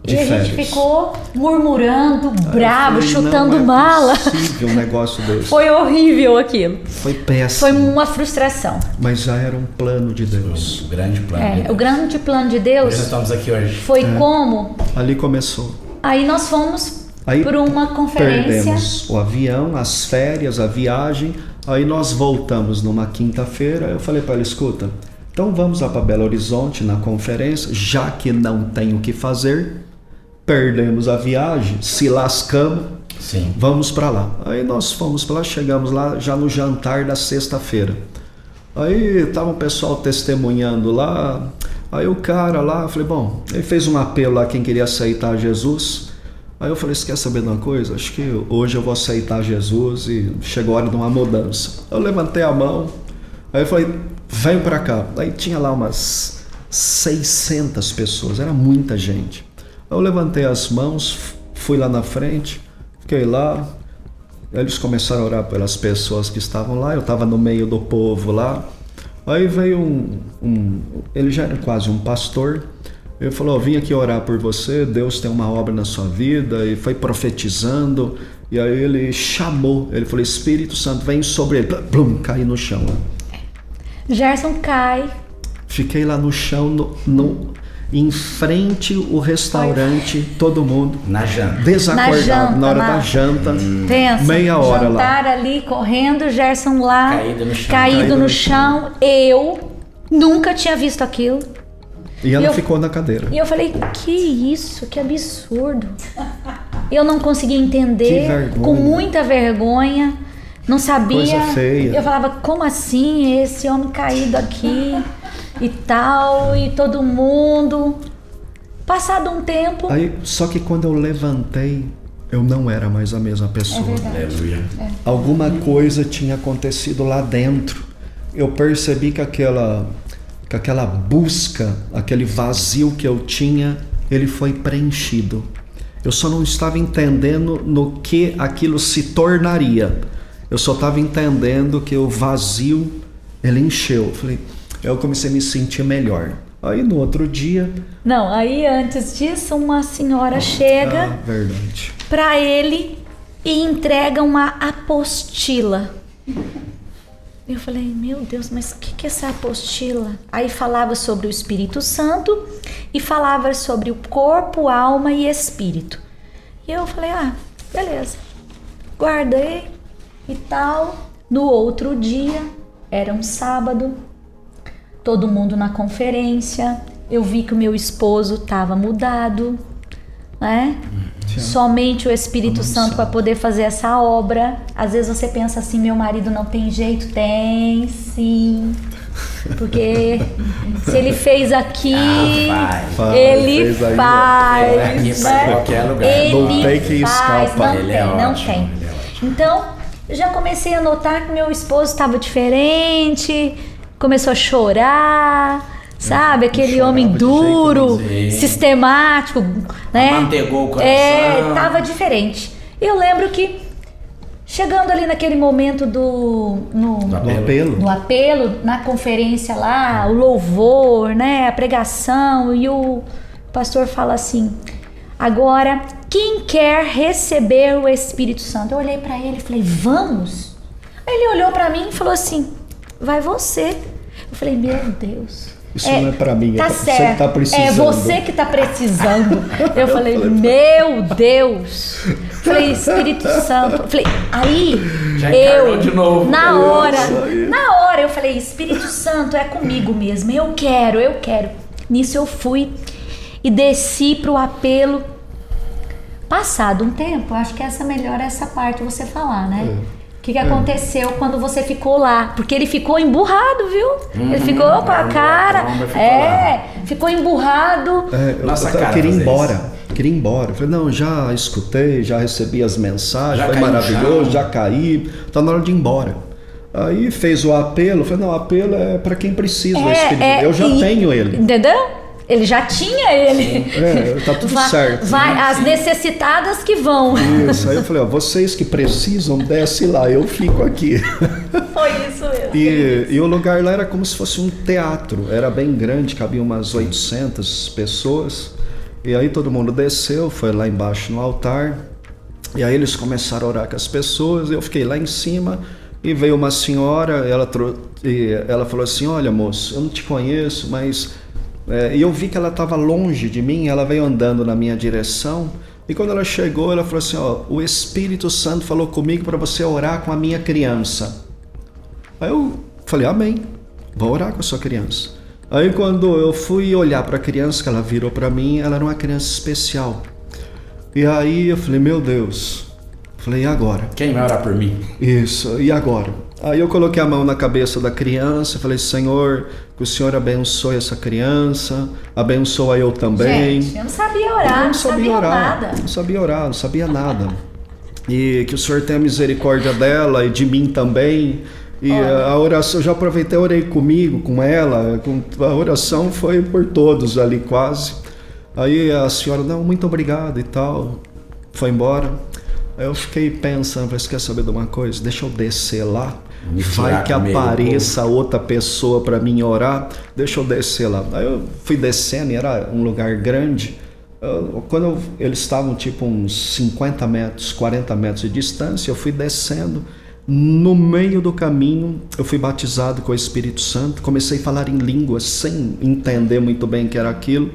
de e a férias. gente ficou murmurando, bravo, falei, chutando não é mala. possível um negócio desse. Foi horrível aquilo. Foi péssimo. Foi uma frustração. Mas já era um plano de Deus. O grande plano. O grande plano de Nós Deus estamos aqui hoje. foi como... Ali começou. Aí nós fomos Aí por uma conferência. Perdemos o avião, as férias, a viagem. Aí nós voltamos numa quinta-feira. Eu falei para ele, escuta, então vamos lá para Belo Horizonte na conferência, já que não tem o que fazer, perdemos a viagem, se lascamos, Sim. vamos para lá. Aí nós fomos para lá, chegamos lá já no jantar da sexta-feira. Aí tava o pessoal testemunhando lá. Aí o cara lá, eu falei, bom, ele fez um apelo lá quem queria aceitar Jesus. Aí eu falei, você quer saber de uma coisa? Acho que hoje eu vou aceitar Jesus e chegou a hora de uma mudança. Eu levantei a mão, aí eu falei, vem pra cá. Aí tinha lá umas 600 pessoas, era muita gente. Eu levantei as mãos, fui lá na frente, fiquei lá. Eles começaram a orar pelas pessoas que estavam lá, eu estava no meio do povo lá. Aí veio ele já era quase um pastor. Ele falou, vim aqui orar por você, Deus tem uma obra na sua vida, e foi profetizando, e aí ele chamou, ele falou, Espírito Santo vem sobre ele, blum, cai no chão lá. Gerson cai. Fiquei lá no chão, em frente o restaurante, todo mundo Na janta. desacordado, na hora da janta, Pensa, meia hora lá. jantar ali, correndo, Gerson lá, Caído no chão. no chão. Eu nunca tinha visto aquilo. E ela eu- ficou na cadeira. E eu falei, que isso, que absurdo. Eu não conseguia entender, Que vergonha. com muita vergonha, não sabia. Coisa feia. Eu falava, como assim esse homem caído aqui e tal, e todo mundo. Passado um tempo, Aí, só que quando eu levantei, eu não era mais a mesma pessoa. Aleluia. Alguma coisa tinha acontecido lá dentro. Eu percebi que aquela busca, aquele vazio que eu tinha, ele foi preenchido. Eu só não estava entendendo no que aquilo se tornaria. Eu só estava entendendo que o vazio, ele encheu. Eu comecei a me sentir melhor. Aí no outro dia... não, aí antes disso, uma senhora chega verdade. para ele e entrega uma apostila. Eu falei, meu Deus, mas o que é essa apostila? Aí falava sobre o Espírito Santo e falava sobre o corpo, alma e espírito. E eu falei, beleza. Guardei e tal. No outro dia, era um sábado, todo mundo na conferência. Eu vi que o meu esposo estava mudado, né? Somente o Espírito Santo para poder fazer essa obra. Às vezes você pensa assim, meu marido não tem jeito. Tem sim. Porque se ele fez aqui, ele fez aí, faz. Aqui né? faz em qualquer lugar. Não tem Ele que faz, escapar. não Ele tem, é não ótimo, tem. ele é ótimo. Então, eu já comecei a notar que meu esposo estava diferente, começou a chorar, sabe? Aquele chorava homem de jeito duro, nenhum. sistemático, né? Amantegou o coração. Tava diferente. Eu lembro que chegando ali naquele momento no apelo, na conferência lá, o louvor, né? A pregação, e o pastor fala assim: agora, quem quer receber o Espírito Santo? Eu olhei para ele e falei: vamos? Aí ele olhou para mim e falou assim: vai você. Eu falei: meu Deus. Isso não é pra mim, tá é você certo. que tá precisando. É você que tá precisando. Eu falei: meu Deus. Falei: Espírito Santo. Falei, aí Já encarnou de novo. na hora eu falei: Espírito Santo, é comigo mesmo. Eu quero. Nisso eu fui e desci pro apelo. Passado um tempo, acho que melhor essa parte você falar, né? O que aconteceu quando você ficou lá? Porque ele ficou emburrado, viu? Ele ficou com a cara. Ficou emburrado. Eu queria ir embora. Eu falei: não, já escutei, já recebi as mensagens, foi maravilhoso, já caí, tá na hora de ir embora. Aí fez o apelo, eu falei: não, o apelo é para quem precisa do Espírito. Eu já tenho ele. Entendeu? Ele já tinha ele. Tá tudo certo. As necessitadas que vão. Isso, aí eu falei: vocês que precisam, desce lá, eu fico aqui. Foi isso mesmo. E o lugar lá era como se fosse um teatro, era bem grande, cabia umas 800 pessoas. E aí todo mundo desceu, foi lá embaixo no altar, e aí eles começaram a orar com as pessoas, eu fiquei lá em cima, e veio uma senhora, ela falou assim: olha, moço, eu não te conheço, mas... e eu vi que ela estava longe de mim, ela veio andando na minha direção, e quando ela chegou, ela falou assim: o Espírito Santo falou comigo para você orar com a minha criança. Aí eu falei: amém, vou orar com a sua criança. Aí quando eu fui olhar para a criança, que ela virou para mim, ela era uma criança especial. E aí eu falei: meu Deus. Falei: e agora? Quem vai orar por mim? Isso, e agora? Aí eu coloquei a mão na cabeça da criança, falei: Senhor, que o Senhor abençoe essa criança, abençoa eu também. Gente, eu não sabia orar, não sabia nada. Não sabia orar, não sabia nada. E que o Senhor tenha misericórdia dela e de mim também. E a oração, eu já aproveitei, orei comigo, com ela, a oração foi por todos ali quase. Aí a senhora: não, muito obrigado e tal, foi embora. Aí eu fiquei pensando, você quer saber de uma coisa? Deixa eu descer lá, vai que apareça outra pessoa para mim orar, deixa eu descer lá. Aí eu fui descendo, e era um lugar grande. Eles estavam tipo uns 50 metros, 40 metros de distância, eu fui descendo. No meio do caminho, eu fui batizado com o Espírito Santo, comecei a falar em línguas sem entender muito bem o que era aquilo.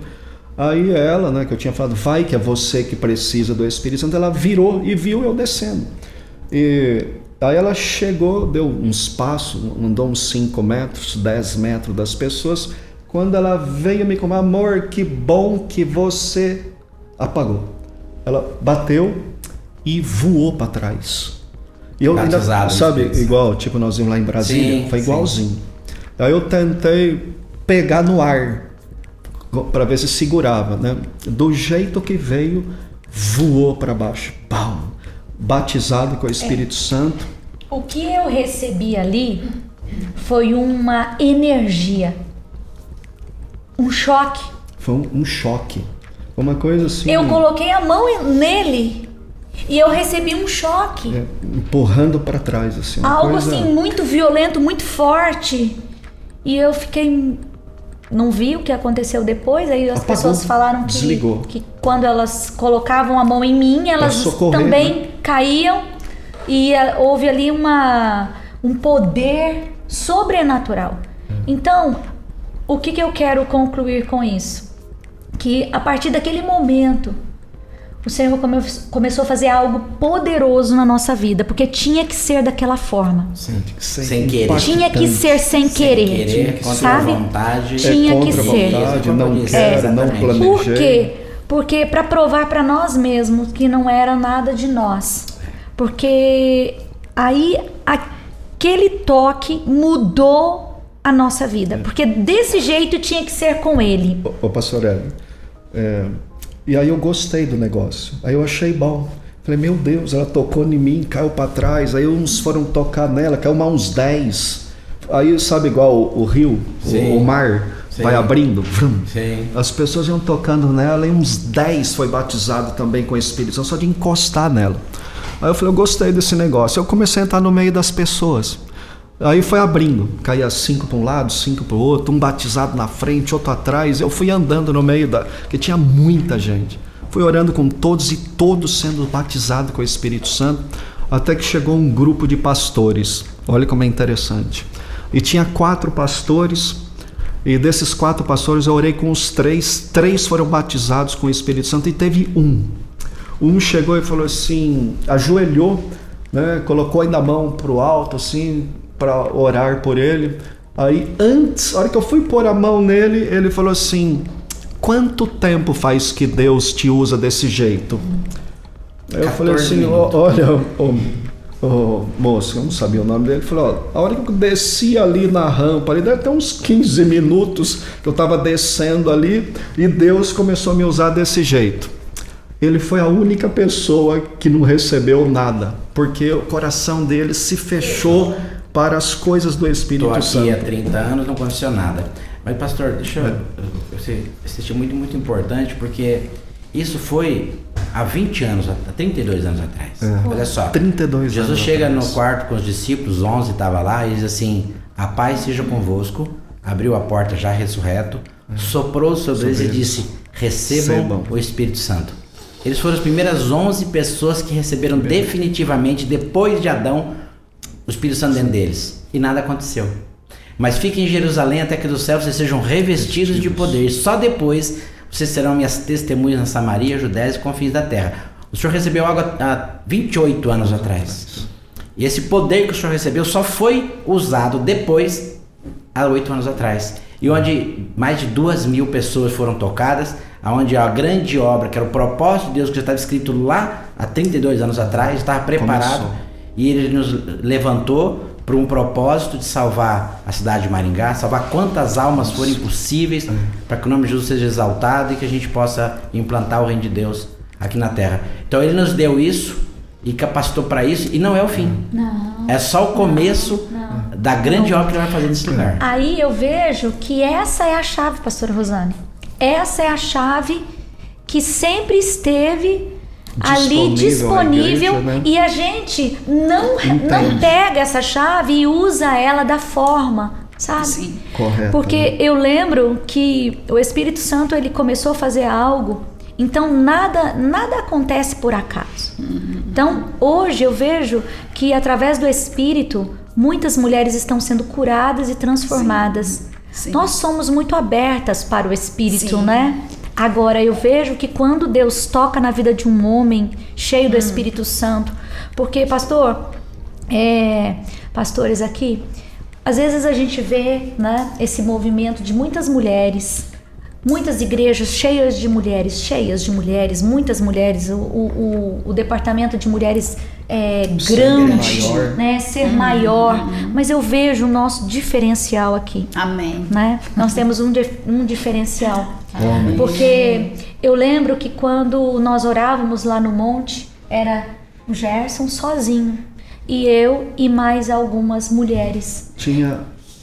Aí ela, né, que eu tinha falado: vai que é você que precisa do Espírito Santo, ela virou e viu eu descendo. E aí ela chegou, deu uns passos, andou uns 5 metros, 10 metros das pessoas. Quando ela veio me comer: amor, que bom que você apagou. Ela bateu e voou para trás. E eu ainda, sabe, igual, tipo, nós vimos lá em Brasília, foi igualzinho. Aí eu tentei pegar no ar, para ver se segurava, né? Do jeito que veio, voou para baixo. Pau! Batizado com o Espírito Santo. O que eu recebi ali foi uma energia, um choque. Foi um choque. Foi uma coisa assim... Eu coloquei a mão nele e eu recebi um choque. Empurrando para trás, assim. Algo assim, muito violento, muito forte. E eu fiquei... Não vi o que aconteceu depois. Aí as pessoas falaram que quando elas colocavam a mão em mim, elas socorrer, também caíam. E houve ali um poder sobrenatural. Então, o que eu quero concluir com isso? Que a partir daquele momento, o Senhor começou a fazer algo poderoso na nossa vida, porque tinha que ser daquela forma. Sem querer. Tinha que ser sem querer, sabe? Vontade. Tinha que ser. Vontade, não quero, não planejei. Por quê? Porque para provar para nós mesmos que não era nada de nós. Porque aí aquele toque mudou a nossa vida. Porque desse jeito tinha que ser com ele. Ô pastor Hélio, e aí eu gostei do negócio, aí eu achei bom. Falei: meu Deus, ela tocou em mim, caiu para trás. Aí uns foram tocar nela, caiu mais uns 10. Aí sabe igual o rio, o mar, vai abrindo. Vrum. Sim. As pessoas iam tocando nela e uns 10 foi batizado também com o Espírito Santo, só de encostar nela. Aí eu falei, eu gostei desse negócio. Eu comecei a entrar no meio das pessoas. Aí foi abrindo, caía 5 para um lado, 5 para o outro, um batizado na frente, outro atrás. Eu fui andando no meio porque tinha muita gente. Fui orando com todos e todos sendo batizados com o Espírito Santo, até que chegou um grupo de pastores. Olha como é interessante. E tinha 4 pastores, e desses 4 pastores eu orei com os 3. 3 foram batizados com o Espírito Santo e teve um chegou e falou assim, ajoelhou, né, colocou ainda a mão para o alto assim, para orar por ele. Aí a hora que eu fui pôr a mão nele, ele falou assim, quanto tempo faz que Deus te usa desse jeito? Eu falei assim, olha, moço, eu não sabia o nome dele. Ele falou, a hora que eu desci ali na rampa, ali deve ter uns 15 minutos que eu estava descendo ali, e Deus começou a me usar desse jeito. Ele foi a única pessoa que não recebeu nada, porque o coração dele se fechou para as coisas do Espírito Santo. Estou aqui há 30 anos, não aconteceu nada. Mas, pastor, deixa eu... Esse é muito, muito importante, porque isso foi há 20 anos, há 32 anos atrás. Olha só. 32 Jesus anos chega atrás. no quarto com os discípulos, 11 estava lá, e diz assim, a paz seja convosco, abriu a porta já ressurreto, soprou sobre eles e disse, recebam o Espírito Santo. Eles foram as primeiras 11 pessoas que receberam definitivamente, depois de Adão, o Espírito Santo dentro deles. E nada aconteceu. Mas fiquem em Jerusalém até que do céu vocês sejam revestidos de poder. E só depois vocês serão minhas testemunhas na Samaria, Judéia e confins da terra. O Senhor recebeu algo há 28 anos atrás. E esse poder que o Senhor recebeu só foi usado depois, há 8 anos atrás. E onde mais de 2.000 pessoas foram tocadas, onde a grande obra, que era o propósito de Deus, que já estava escrito lá há 32 anos atrás, estava preparado. E Ele nos levantou para um propósito de salvar a cidade de Maringá, salvar quantas almas forem possíveis, para que o nome de Jesus seja exaltado e que a gente possa implantar o reino de Deus aqui na terra. Então Ele nos deu isso e capacitou para isso, e não é o fim. Não. É só o começo da grande obra que Ele vai fazer nesse lugar. Aí eu vejo que essa é a chave, pastora Rosane. Essa é a chave que sempre esteve ali disponível, igreja, né? E a gente não pega essa chave e usa ela da forma, sabe? Sim. Correto. Porque eu lembro que o Espírito Santo, ele começou a fazer algo, então nada acontece por acaso. Então hoje eu vejo que através do Espírito muitas mulheres estão sendo curadas e transformadas. Sim. Nós somos muito abertas para o Espírito, Sim. né? Agora eu vejo que quando Deus toca na vida de um homem cheio do Espírito Santo, porque pastores aqui, às vezes a gente vê, né, esse movimento de muitas mulheres, muitas igrejas cheias de mulheres, muitas mulheres, o departamento de mulheres é grande, maior. né, ser maior, mas eu vejo o nosso diferencial aqui. Amém. Né? Nós temos um diferencial. Amém. Porque eu lembro que quando nós orávamos lá no monte, era o Gerson sozinho, e eu e mais algumas mulheres. Tinha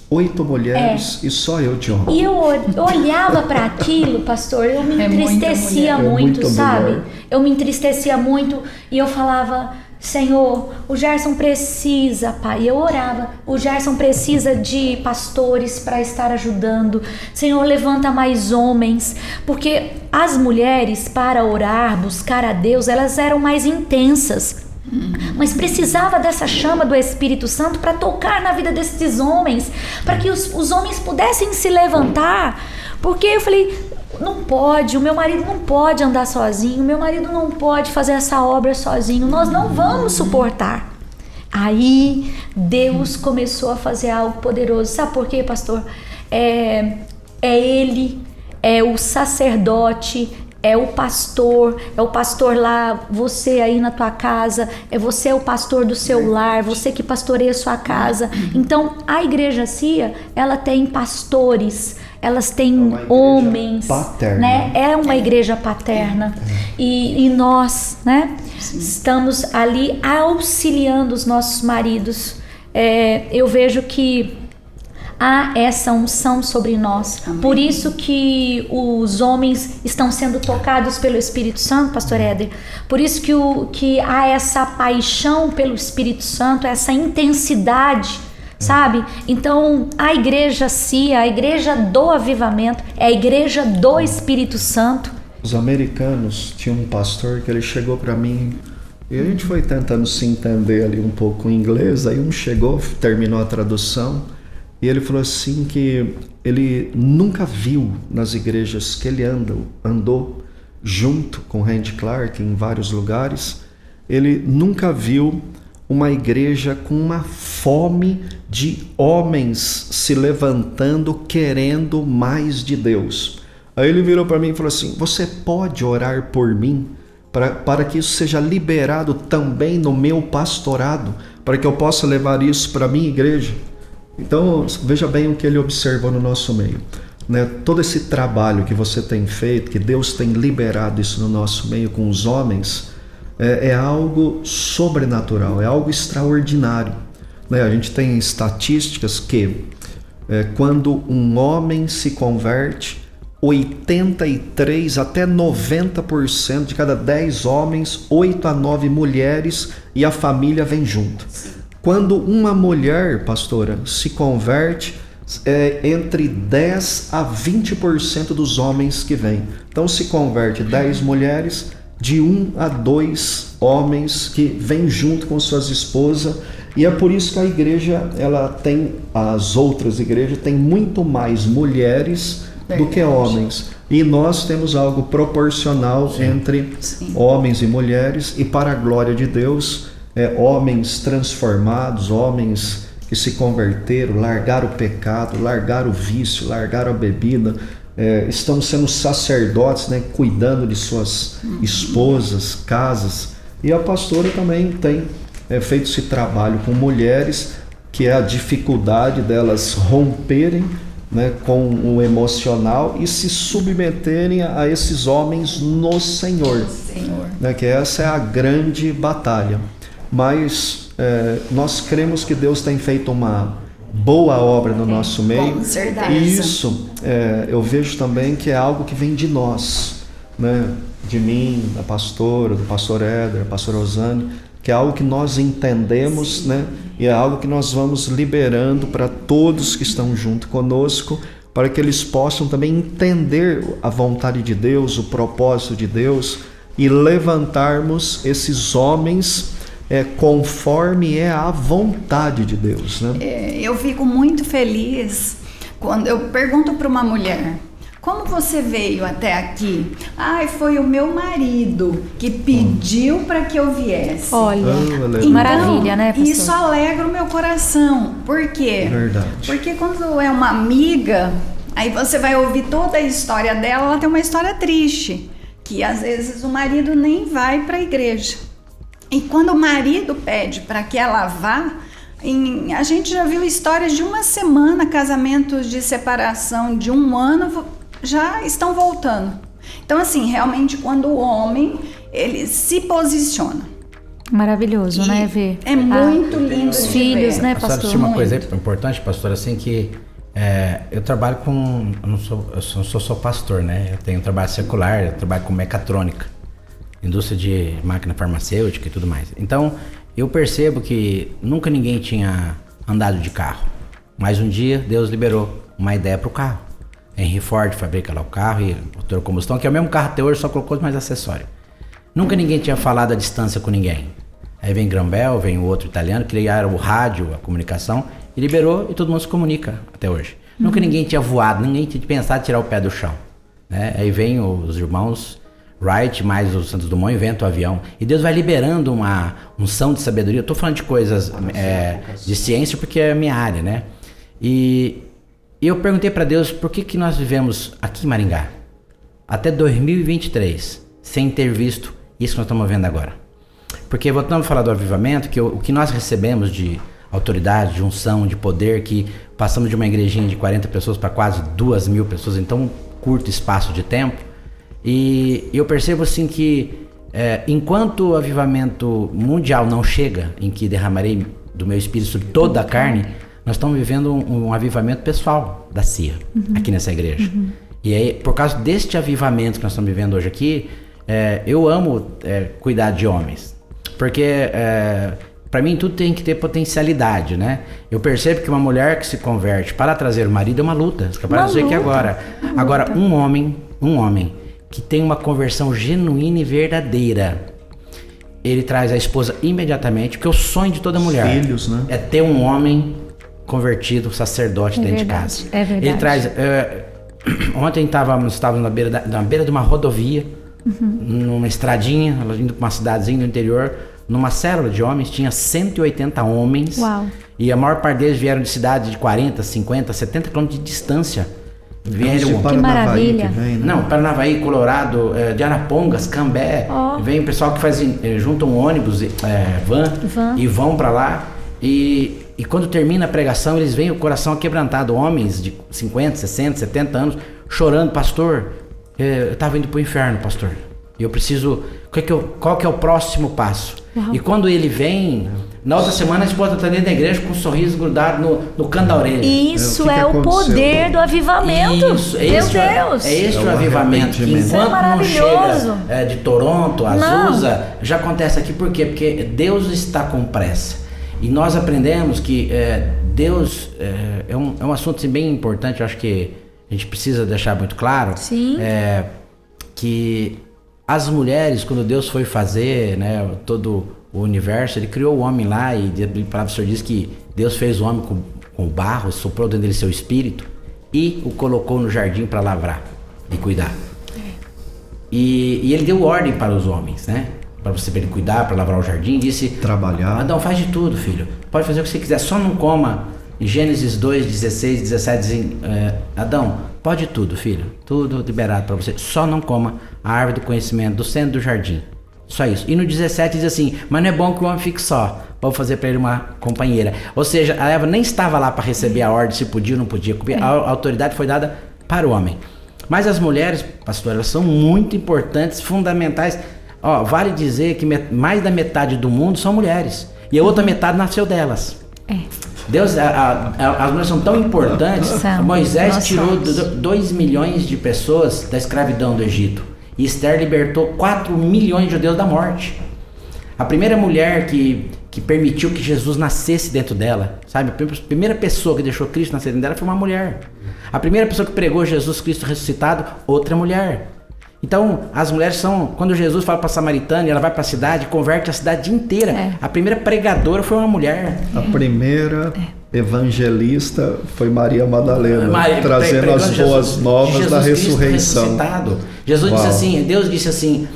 8 mulheres e só eu tinha homem. E eu olhava para aquilo, pastor, eu me entristecia mulher. muito, Muita sabe? mulher. Eu me entristecia muito e eu falava, Senhor, o Gerson precisa, Pai. E eu orava, o Gerson precisa de pastores para estar ajudando. Senhor, levanta mais homens. Porque as mulheres, para orar, buscar a Deus, elas eram mais intensas. Mas precisava dessa chama do Espírito Santo para tocar na vida desses homens, para que os homens pudessem se levantar. Porque eu falei, não pode, o meu marido não pode andar sozinho, o meu marido não pode fazer essa obra sozinho, nós não vamos suportar. Aí Deus começou a fazer algo poderoso. Sabe por quê, pastor? É Ele, é o sacerdote, é o pastor lá, você aí na tua casa, você é o pastor do seu lar, você que pastoreia a sua casa. Então a igreja CIA, ela tem pastores, elas têm homens, paterna. né? É uma igreja paterna. E nós, né, estamos ali auxiliando os nossos maridos. Eu vejo que há essa unção sobre nós. Amém. Por isso que os homens estão sendo tocados pelo Espírito Santo, pastor Éder. Por isso que há essa paixão pelo Espírito Santo, essa intensidade, sabe? Então, a igreja CIA, a igreja do avivamento, é a igreja do Espírito Santo. Os americanos tinham um pastor que ele chegou para mim e a gente foi tentando se entender ali um pouco em inglês. Aí chegou, terminou a tradução e ele falou assim que ele nunca viu nas igrejas que ele andou junto com Randy Clark em vários lugares, ele nunca viu uma igreja com uma fome de homens se levantando querendo mais de Deus. Aí ele virou para mim e falou assim: você pode orar por mim para que isso seja liberado também no meu pastorado, para que eu possa levar isso para a minha igreja? Então veja bem o que ele observou no nosso meio, né? Todo esse trabalho que você tem feito, que Deus tem liberado isso no nosso meio com os homens, é algo sobrenatural, é algo extraordinário, né? A gente tem estatísticas que quando um homem se converte, 83 até 90% de cada 10 homens, 8 a 9 mulheres, e a família vem junto. Quando uma mulher, pastora, se converte, entre 10 a 20% dos homens que vêm. Então se converte 10 mulheres, de 1 a 2 homens que vêm junto com suas esposas. E é por isso que a igreja, as outras igrejas têm muito mais mulheres do que homens. E nós temos algo proporcional entre homens e mulheres, e para a glória de Deus, homens transformados, homens que se converteram, largaram o pecado, largaram o vício, largaram a bebida, estão sendo sacerdotes, né, cuidando de suas esposas, casas. E a pastora também tem feito esse trabalho com mulheres, que é a dificuldade delas romperem, né, com o emocional e se submeterem a esses homens no Senhor. Né, que essa é a grande batalha. Mas nós cremos que Deus tem feito uma boa obra no nosso meio. Com certeza. E isso eu vejo também que é algo que vem de nós, né, de mim, da pastora, do pastor Éder, da pastora Rosane, que é algo que nós entendemos, né? E é algo que nós vamos liberando para todos que estão junto conosco, para que eles possam também entender a vontade de Deus, o propósito de Deus, e levantarmos esses homens conforme é a vontade de Deus, né? Eu fico muito feliz quando eu pergunto para uma mulher: como você veio até aqui? Foi o meu marido que pediu para que eu viesse. Olha, então, maravilha, né, pastor? Isso alegra o meu coração. Por quê? Verdade. Porque quando é uma amiga, aí você vai ouvir toda a história dela, ela tem uma história triste, que às vezes o marido nem vai para a igreja. E quando o marido pede para que ela vá, a gente já viu histórias de uma semana, casamentos de separação de 1 ano, já estão voltando. Então, assim, realmente, quando o homem, ele se posiciona. Maravilhoso, né, ver? É muito lindo os de filhos, ver. né, Pastor, pastor? tinha uma coisa importante, pastor, assim, que eu trabalho com... Eu não sou só pastor, né? Eu tenho um trabalho secular, eu trabalho com mecatrônica, indústria de máquina farmacêutica e tudo mais. Então, eu percebo que nunca ninguém tinha andado de carro, mas um dia Deus liberou uma ideia para o carro. Henry Ford fabrica lá o carro, e motor combustão, que é o mesmo carro até hoje, só colocou mais acessório. Nunca ninguém tinha falado à distância com ninguém. Aí vem Grambel, vem o outro italiano, criaram o rádio, a comunicação, e liberou, e todo mundo se comunica até hoje. Nunca ninguém tinha voado, ninguém tinha pensado em tirar o pé do chão, né? Aí vem os irmãos Wright, mais o Santos Dumont, inventa o avião. E Deus vai liberando uma unção de sabedoria. Eu tô falando de coisas de ciência porque é a minha área, né? E eu perguntei para Deus por que nós vivemos aqui em Maringá até 2023 sem ter visto isso que nós estamos vendo agora. Porque voltando a falar do avivamento, que o que nós recebemos de autoridade, de unção, de poder, que passamos de uma igrejinha de 40 pessoas para quase 2.000 pessoas em tão curto espaço de tempo. E eu percebo assim que enquanto o avivamento mundial não chega, em que derramarei do meu espírito sobre toda a carne, nós estamos vivendo um avivamento pessoal da CIA, aqui nessa igreja. E aí, por causa deste avivamento que nós estamos vivendo hoje aqui, eu amo cuidar de homens. Porque, para mim, tudo tem que ter potencialidade, né? Eu percebo que uma mulher que se converte para trazer o marido é uma luta. Você capaz de dizer que agora. Agora, um homem que tem uma conversão genuína e verdadeira, ele traz a esposa imediatamente, porque o sonho de toda mulher filhos, né? é ter um homem convertido, sacerdote dentro de casa. É verdade. Ele traz... ontem estávamos na beira de uma rodovia, numa estradinha, indo para uma cidadezinha do interior, numa célula de homens, tinha 180 homens. Uau. E a maior parte deles vieram de cidades de 40, 50, 70 quilômetros de distância. Vieram... Que maravilha. Que vem, né? Não, Paranavaí, Colorado, de Arapongas, Cambé. Vem o pessoal que junta um ônibus, van, e vão pra lá. E quando termina a pregação, eles veem o coração aquebrantado. Homens de 50, 60, 70 anos, chorando. Pastor, eu tava indo pro inferno, pastor. E eu preciso... Qual que é o próximo passo? Uau. E quando ele vem... Na outra semana a esposa está dentro da igreja com um sorriso grudado no canto da orelha. Isso é o poder do avivamento. Isso, meu Deus. É este o avivamento. Que enquanto não chega de Toronto, Azusa, já acontece aqui. Por quê? Porque Deus está com pressa. E nós aprendemos que Deus é um assunto assim, bem importante. Eu acho que a gente precisa deixar muito claro. Sim. Que as mulheres, quando Deus foi fazer, né, todo o universo, ele criou o homem lá, e a palavra do Senhor diz que Deus fez o homem com o barro, soprou dentro dele seu espírito e o colocou no jardim para lavrar e cuidar. E ele deu ordem para os homens, né? Para ele cuidar, para lavrar o jardim, disse: trabalhar. Adão, faz de tudo, filho. Pode fazer o que você quiser, só não coma. Em Gênesis 2, 16, 17 dizem: Adão, pode tudo, filho. Tudo liberado para você. Só não coma a árvore do conhecimento do centro do jardim. Só isso. E no 17 diz assim: mas não é bom que o homem fique só. Vou fazer para ele uma companheira. Ou seja, a Eva nem estava lá para receber a ordem se podia ou não podia. A autoridade foi dada para o homem. Mas as mulheres, pastor, elas são muito importantes, fundamentais. Vale dizer que mais da metade do mundo são mulheres. E a outra metade nasceu delas. Deus, as mulheres são tão importantes. Moisés tirou 2 milhões de pessoas da escravidão do Egito. E Esther libertou 4 milhões de judeus da morte. A primeira mulher que permitiu que Jesus nascesse dentro dela, sabe? A primeira pessoa que deixou Cristo nascer dentro dela foi uma mulher. A primeira pessoa que pregou Jesus Cristo ressuscitado, outra mulher. Então, as mulheres são... Quando Jesus fala para a samaritana, ela vai para a cidade, converte a cidade inteira. A primeira pregadora foi uma mulher. A primeira evangelista foi Maria Madalena, trazendo as boas novas da ressurreição. Jesus disse assim, Deus disse assim: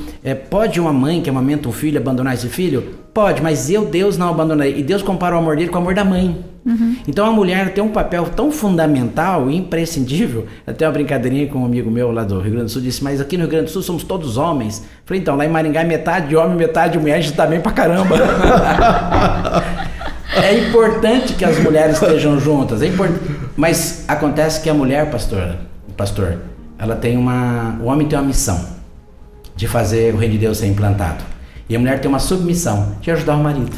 pode uma mãe que amamenta um filho abandonar esse filho? Pode, mas eu, Deus, não abandonarei. E Deus compara o amor dele com o amor da mãe. Então a mulher tem um papel tão fundamental e imprescindível. Até uma brincadeirinha com um amigo meu lá do Rio Grande do Sul, disse: mas aqui no Rio Grande do Sul somos todos homens. Falei: então, lá em Maringá metade homem, metade mulher, a gente tá bem pra caramba. É importante que as mulheres estejam juntas, mas acontece que a mulher, pastor, ela tem o homem tem uma missão de fazer o reino de Deus ser implantado, e a mulher tem uma submissão de ajudar o marido.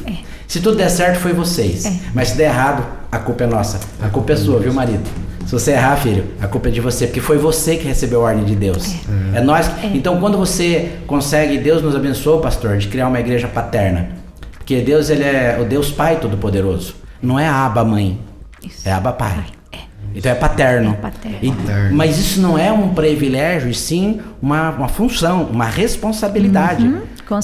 Se tudo der certo, foi vocês, mas se der errado, a culpa é nossa, a culpa é sua, viu, marido? Se você errar, filho, a culpa é de você, porque foi você que recebeu a ordem de Deus. É nós. Então, quando você consegue, Deus nos abençoou, pastor, de criar uma igreja paterna. Porque Deus, ele é o Deus Pai Todo-Poderoso. Não é a Abba Mãe, é Abba Pai. Então é paterno. Mas isso não é um privilégio, e sim uma função, uma responsabilidade.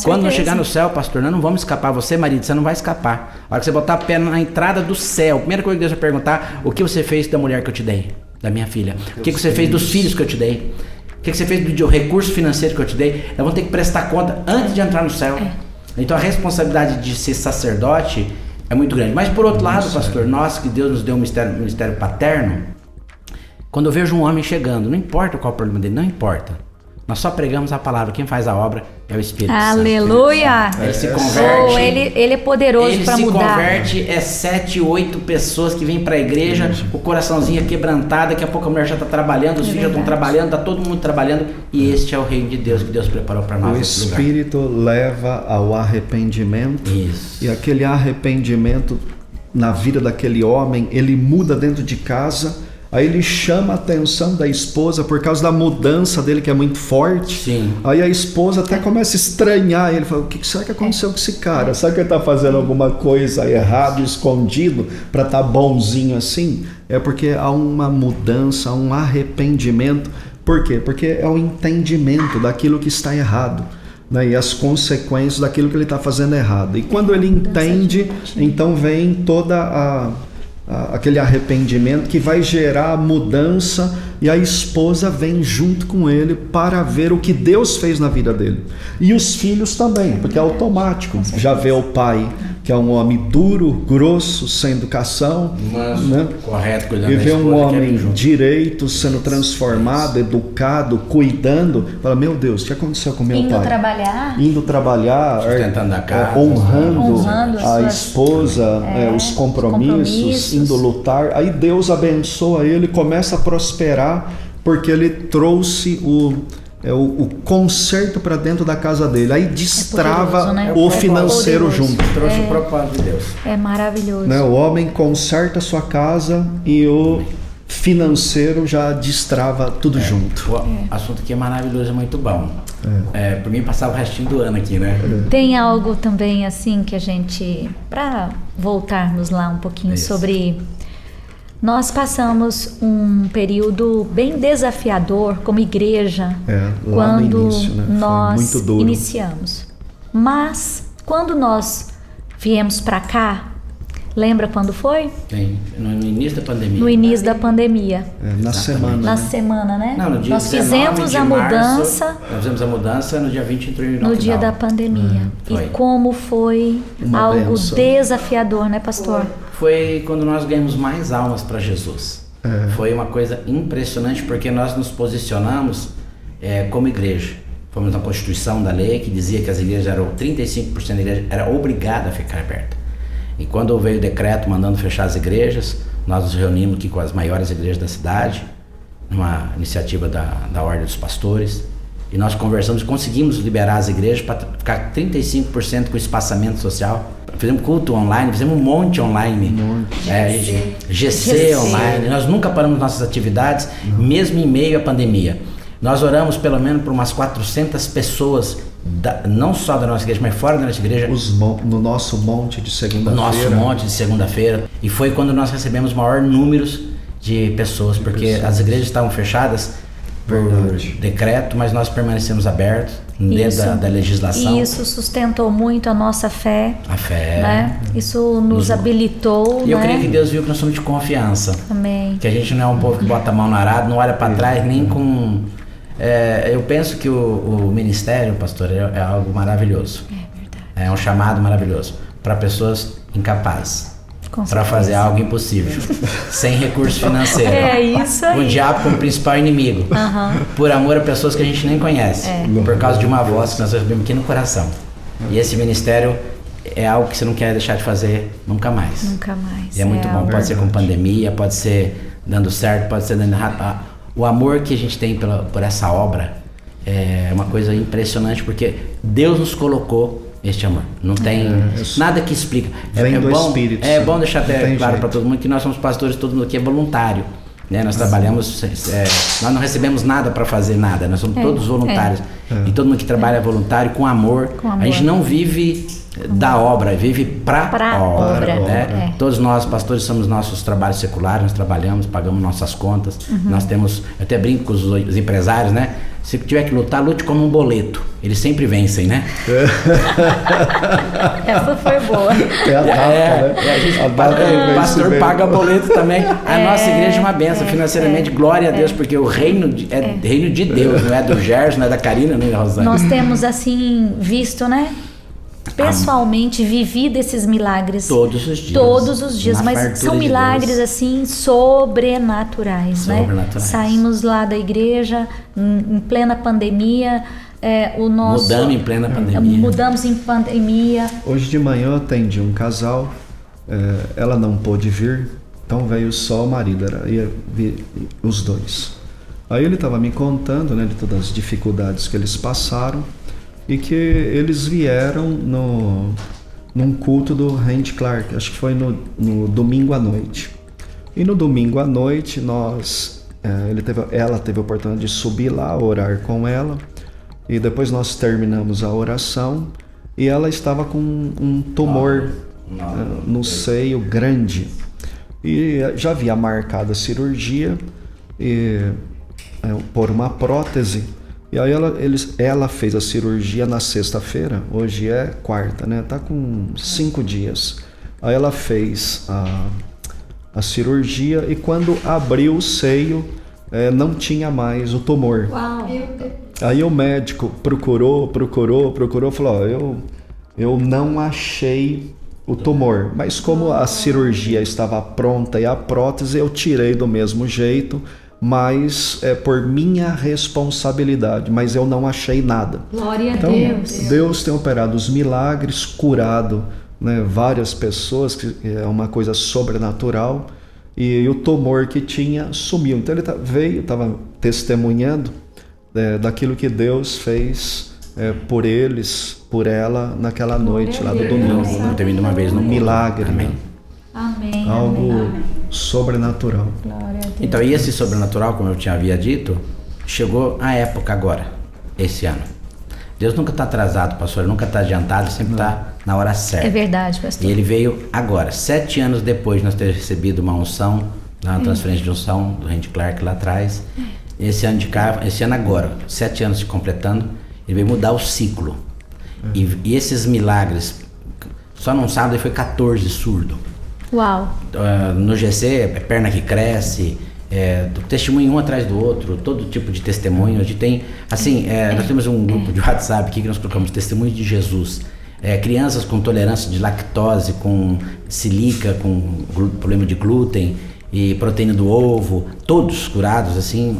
Quando eu chegar no céu, pastor, nós não vamos escapar. Você, marido, você não vai escapar. A hora que você botar o pé na entrada do céu, a primeira coisa que Deus vai perguntar: o que você fez da mulher que eu te dei? Da minha filha? O que você fez dos filhos que eu te dei? O que você fez do recurso financeiro que eu te dei? Nós vamos ter que prestar conta antes de entrar no céu. Então a responsabilidade de ser sacerdote é muito grande. Mas por outro lado, pastor, nós que Deus nos deu um ministério paterno, quando eu vejo um homem chegando, não importa qual é o problema dele, não importa. Nós só pregamos a palavra, quem faz a obra é o Espírito Santo. Aleluia! Ele se converte. Ele é poderoso para mudar. Ele se converte, 7, 8 pessoas que vêm para a igreja, o coraçãozinho quebrantado, daqui a pouco a mulher já está trabalhando, os filhos já estão trabalhando, está todo mundo trabalhando, e este é o reino de Deus que Deus preparou para nós. O Espírito leva ao arrependimento. Isso. E aquele arrependimento na vida daquele homem, ele muda dentro de casa, aí ele chama a atenção da esposa por causa da mudança dele, que é muito forte. Sim. Aí a esposa até começa a estranhar, ele fala, o que será que aconteceu com esse cara? Será que ele está fazendo alguma coisa errada, escondido, para estar bonzinho assim? É porque há uma mudança, um arrependimento. Por quê? Porque é o entendimento daquilo que está errado, né? E as consequências daquilo que ele está fazendo errado. E quando ele entende, então vem toda aquele arrependimento que vai gerar a mudança, e a esposa vem junto com ele para ver o que Deus fez na vida dele. E os filhos também, porque é automático. Já vê o pai, que é um homem duro, grosso, sem educação, né? Correto, cuidando e da vê esposa, um homem junto. direito, sendo transformado, educado, cuidando. Fala, meu Deus, o que aconteceu com meu Indo pai? Indo trabalhar, Sustentando a casa, honrando a suas- esposa, os compromissos, indo lutar. Aí Deus abençoa ele, começa a prosperar, porque ele trouxe o conserto para dentro da casa dele. Aí destrava poderoso, né? o financeiro Poderoso. junto. Trouxe o propósito de Deus. É maravilhoso. Né? O homem conserta a sua casa e o financeiro já destrava tudo junto. O assunto aqui é maravilhoso, é muito bom. Por mim, passava o restinho do ano aqui, né? Tem algo também assim que a gente, para voltarmos lá um pouquinho Isso. sobre, nós passamos um período bem desafiador como igreja Lá no quando início, né? Foi nós muito duro. iniciamos. Mas quando nós viemos para cá, lembra quando foi? Tem, no início da pandemia. No início da pandemia. Na semana. Na né? semana, né? Não, no dia Nós 19 fizemos de a março, mudança Nós fizemos a mudança no dia 20 entrou no dia da pandemia. Foi. E como foi Uma algo benção. desafiador, né, pastor? Foi quando nós ganhamos mais almas para Jesus. Foi uma coisa impressionante, porque nós nos posicionamos como igreja. Fomos na Constituição da lei, que dizia que as igrejas eram 35% da igreja era obrigada a ficar aberta. E quando veio o decreto mandando fechar as igrejas, nós nos reunimos aqui com as maiores igrejas da cidade, numa iniciativa da Ordem dos Pastores, e nós conversamos e conseguimos liberar as igrejas para ficar 35% com espaçamento social. Fizemos culto online, fizemos um monte online. GC online. Nós nunca paramos nossas atividades, mesmo em meio à pandemia. Nós oramos pelo menos por umas 400 pessoas, não só da nossa igreja, mas fora da nossa igreja. No nosso monte de segunda-feira. Nosso monte de segunda-feira. E foi quando nós recebemos maior número de pessoas, porque as igrejas estavam fechadas por decreto, mas nós permanecemos abertos dentro da legislação. E isso sustentou muito a nossa fé. A fé. Né? Isso nos habilitou. E eu né? creio que Deus viu que nós somos de confiança. Amém. Que a gente não é um povo que bota a mão no arado, não olha para trás nem com... eu penso que o ministério, pastor, é algo maravilhoso. É verdade. É um chamado maravilhoso para pessoas incapazes. Com Para certeza. fazer algo impossível, sem recurso financeiro. É isso aí. O diabo como principal inimigo. Por amor a pessoas que a gente nem conhece. Por causa de uma voz que nós recebemos aqui no coração. E esse ministério é algo que você não quer deixar de fazer nunca mais. Nunca mais. E é muito bom. algo- Pode ser com pandemia, pode ser dando certo, pode ser dando errado. O amor que a gente tem por essa obra é uma coisa impressionante, porque Deus nos colocou este amor. Não tem nada que explica. Vem do bom, Espírito é Santo. bom deixar Não até tem claro jeito. para todo mundo que nós somos pastores, todo mundo aqui é voluntário. Né? Nós trabalhamos, nós não recebemos nada para fazer nada, nós somos todos voluntários. E todo mundo que trabalha é voluntário, com amor. Com amor. A gente não vive da obra, vive pra obra. obra, Né? é. Todos nós, pastores, somos nossos trabalhos seculares, nós trabalhamos, pagamos nossas contas. Nós temos, eu até brinco com os empresários, né? Se tiver que lutar, lute como um boleto. Eles sempre vencem, né? Essa foi boa. É a data, né? A gente, A data do o pastor vencimento. paga boleto também. A nossa igreja é uma benção financeiramente. Glória a Deus, porque o reino é reino de Deus, não é do Gerson, não é da Karina, nem da Rosana. Nós temos assim visto, né? Pessoalmente vivido esses milagres Todos os dias. todos os dias, Na mas fartura são de milagres Deus. assim sobrenaturais, né? Sobrenaturais. Saímos lá da igreja em plena pandemia, o nosso Mudamos em plena pandemia. mudamos em pandemia. Hoje de manhã eu atendi um casal, ela não pôde vir, então veio só o marido, ia vir os dois. Aí ele estava me contando, né, de todas as dificuldades que eles passaram e que eles vieram num culto do Randy Clark, acho que foi no domingo à noite. E no domingo à noite ela teve a oportunidade de subir lá, orar com ela, e depois nós terminamos a oração e ela estava com um tumor no seio grande e já havia marcado a cirurgia por uma prótese. E aí ela fez a cirurgia na sexta-feira, hoje é quarta, né? Tá com 5 dias. Aí ela fez a cirurgia e quando abriu o seio, não tinha mais o tumor. Uau. Aí o médico procurou, falou, eu não achei o tumor, mas como a cirurgia estava pronta e a prótese, eu tirei do mesmo jeito, mas é por minha responsabilidade, mas eu não achei nada. Glória a então, Deus. Deus tem operado os milagres, curado, né, várias pessoas, que é uma coisa sobrenatural, e o tumor que tinha sumiu. Então ele estava testemunhando daquilo que Deus fez por eles, por ela, naquela noite lá do domingo. Não ter vindo uma vez no milagre, Amém. né? Amém. Algo Amém. sobrenatural. Glória a Deus. Então, e esse sobrenatural, como eu tinha havia dito, chegou a época agora, esse ano. Deus nunca está atrasado, pastor, nunca está adiantado, ele sempre está na hora certa. É verdade, pastor. E ele veio agora, 7 anos depois de nós ter recebido uma unção, uma transferência de unção do Randy Clark lá atrás. Esse ano agora, 7 anos se completando, ele veio mudar o ciclo. E esses milagres, só num sábado ele foi 14 surdo. Uau. No GC, é perna que cresce, testemunho um atrás do outro, todo tipo de testemunho. A gente tem, assim, nós temos um grupo de WhatsApp aqui que nós colocamos testemunhos de Jesus. Crianças com tolerância de lactose, com silica, com problema de glúten e proteína do ovo, todos curados, assim,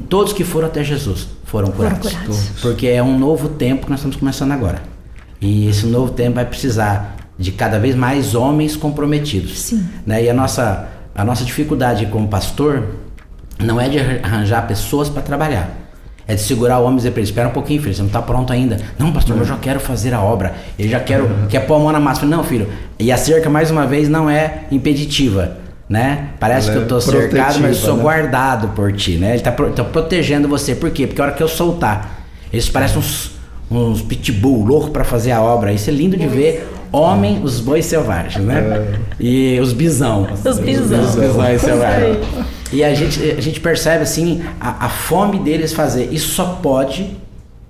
todos que foram até Jesus foram curados. Porque é um novo tempo que nós estamos começando agora. E esse novo tempo vai precisar de cada vez mais homens comprometidos. Sim. Né? E a nossa dificuldade como pastor não é de arranjar pessoas para trabalhar. É de segurar o homem e dizer para ele, espera um pouquinho, filho, você não está pronto ainda. Não, pastor, eu já quero fazer a obra. Eu já quer pôr a mão na massa. Não, filho. E a cerca, mais uma vez, não é impeditiva. Né? Parece que eu estou cercado, mas eu sou guardado por ti. Né? Ele está protegendo você. Por quê? Porque a hora que eu soltar, eles parecem uns pitbull loucos para fazer a obra. Isso é lindo de ver. Os bois selvagens, né? E os bisão. Os bisões selvagens. E a gente percebe assim a fome deles fazer. Isso só pode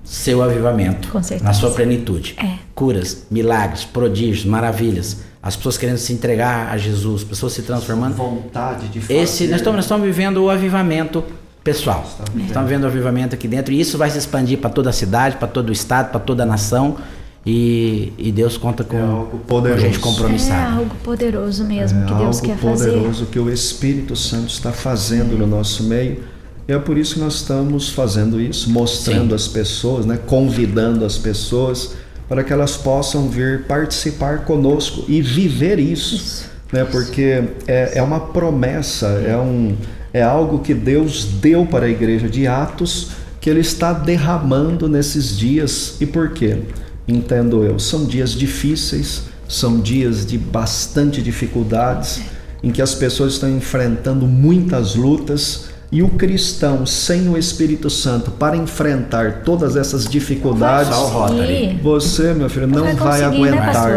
ser o avivamento na sua plenitude. Curas, milagres, prodígios, maravilhas. As pessoas querendo se entregar a Jesus, pessoas se transformando. Vontade de fazer. Nós estamos vivendo o avivamento pessoal. Estamos vivendo o avivamento aqui dentro. E isso vai se expandir para toda a cidade, para todo o estado, para toda a nação. E Deus conta com a gente compromissada. É algo poderoso mesmo que Deus quer fazer. Algo poderoso que o Espírito Santo está fazendo no nosso meio. E é por isso que nós estamos fazendo isso, mostrando as pessoas, né, convidando as pessoas para que elas possam vir participar conosco e viver isso. Né, porque é uma promessa, é algo que Deus deu para a igreja de Atos, que Ele está derramando nesses dias. E por quê? Entendo eu, são dias difíceis, são dias de bastante dificuldades, em que as pessoas estão enfrentando muitas lutas, e o cristão sem o Espírito Santo para enfrentar todas essas dificuldades, você, meu filho, não vai aguentar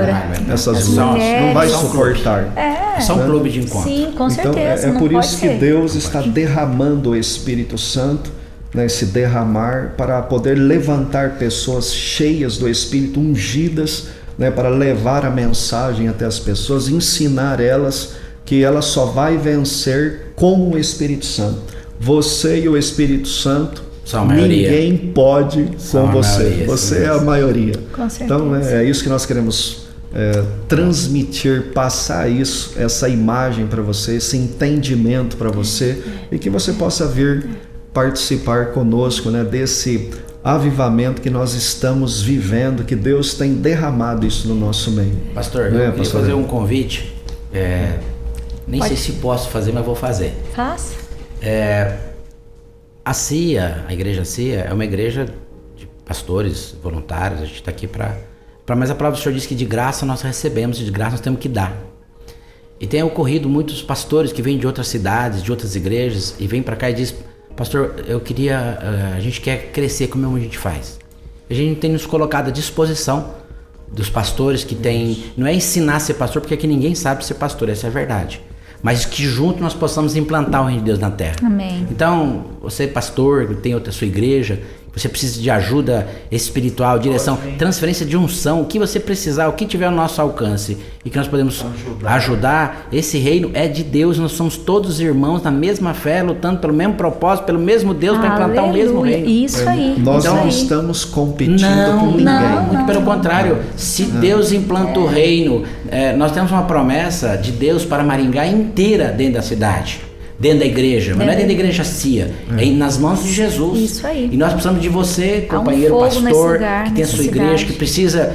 essas lutas, não vai suportar. É só um clube de encontro. Sim, com certeza. Então é por isso que Deus está derramando o Espírito Santo, né, se derramar para poder levantar pessoas cheias do Espírito, ungidas, né, para levar a mensagem até as pessoas, ensinar elas que ela só vai vencer com o Espírito Santo. Você e o Espírito Santo, ninguém pode com você. Você é a maioria. Com certeza. Então é isso que nós queremos transmitir, passar isso, essa imagem para você, esse entendimento para você, e que você possa vir participar conosco, né, desse avivamento que nós estamos vivendo, que Deus tem derramado isso no nosso meio. Pastor, eu queria fazer um convite, nem sei se posso fazer, mas vou fazer. Faça. A CIA, a igreja CIA, é uma igreja de pastores voluntários. A gente está aqui para Mas a palavra do Senhor diz que de graça nós recebemos e de graça nós temos que dar. E tem ocorrido muitos pastores que vêm de outras cidades, de outras igrejas, e vêm para cá e dizem: pastor, a gente quer crescer, como a gente faz? A gente tem nos colocado à disposição dos pastores que tem, não é ensinar a ser pastor, porque aqui ninguém sabe ser pastor, essa é a verdade. Mas que junto nós possamos implantar o reino de Deus na terra. Amém. Então, você pastor, que tem outra sua igreja, você precisa de ajuda espiritual, direção, transferência de unção, o que você precisar, o que tiver ao nosso alcance e que nós podemos ajudar. Esse reino é de Deus, nós somos todos irmãos na mesma fé, lutando pelo mesmo propósito, pelo mesmo Deus, para implantar o mesmo reino. Isso aí. Nós então, não estamos competindo com ninguém. Muito pelo contrário. Se Deus implanta o reino, nós temos uma promessa de Deus para Maringá inteira dentro da cidade. Dentro da igreja, mas não é dentro da igreja CIA, é nas mãos de Jesus. Isso aí. E nós precisamos de você, companheiro pastor, que tem a sua igreja, que precisa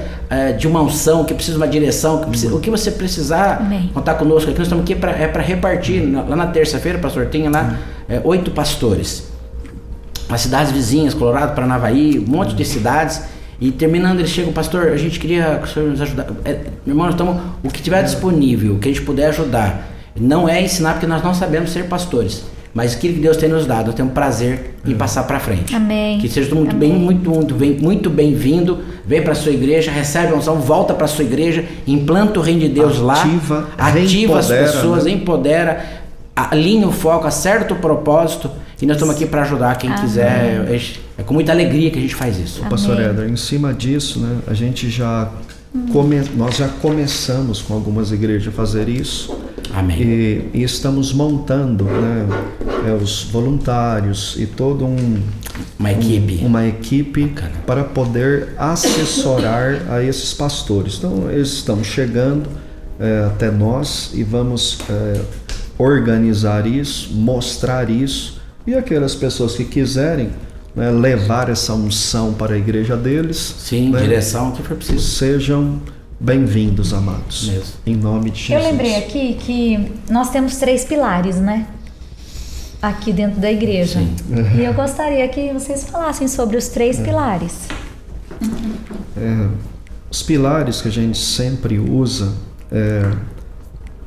de uma unção, que precisa de uma direção, o que você precisar. Amém. Contar conosco aqui. Nós estamos aqui para repartir. Lá na terça-feira, pastor, tem lá 8 pastores. As cidades vizinhas, Colorado, Paranavaí, um monte de cidades. E terminando, eles chegam: pastor, a gente queria que o senhor nos ajudasse. Meu irmão, nós estamos, o que tiver disponível, o que a gente puder ajudar. Não é ensinar, porque nós não sabemos ser pastores, mas aquilo que Deus tem nos dado, nós temos prazer em passar para frente. Amém. Que seja tudo muito bem-vindo. Vem para sua igreja, recebe a unção, volta para sua igreja, implanta o reino de Deus ativa as pessoas, né? Empodera, alinha o foco, acerta o propósito. E nós estamos aqui para ajudar quem quiser. É com muita alegria que a gente faz isso. Pastor Éder, em cima disso, né, a gente nós já começamos com algumas igrejas a fazer isso. Amém. E estamos montando, né, os voluntários e toda uma equipe para poder assessorar a esses pastores. Então eles estão chegando até nós e vamos organizar isso, mostrar isso, e aquelas pessoas que quiserem, né, levar essa unção para a igreja deles, sim, né, direção, que for preciso, sejam bem-vindos, amados. Mesmo. Em nome de Jesus. Eu lembrei aqui que nós temos 3 pilares, né? Aqui dentro da igreja. Sim. E eu gostaria que vocês falassem sobre os 3 pilares. Os pilares que a gente sempre usa é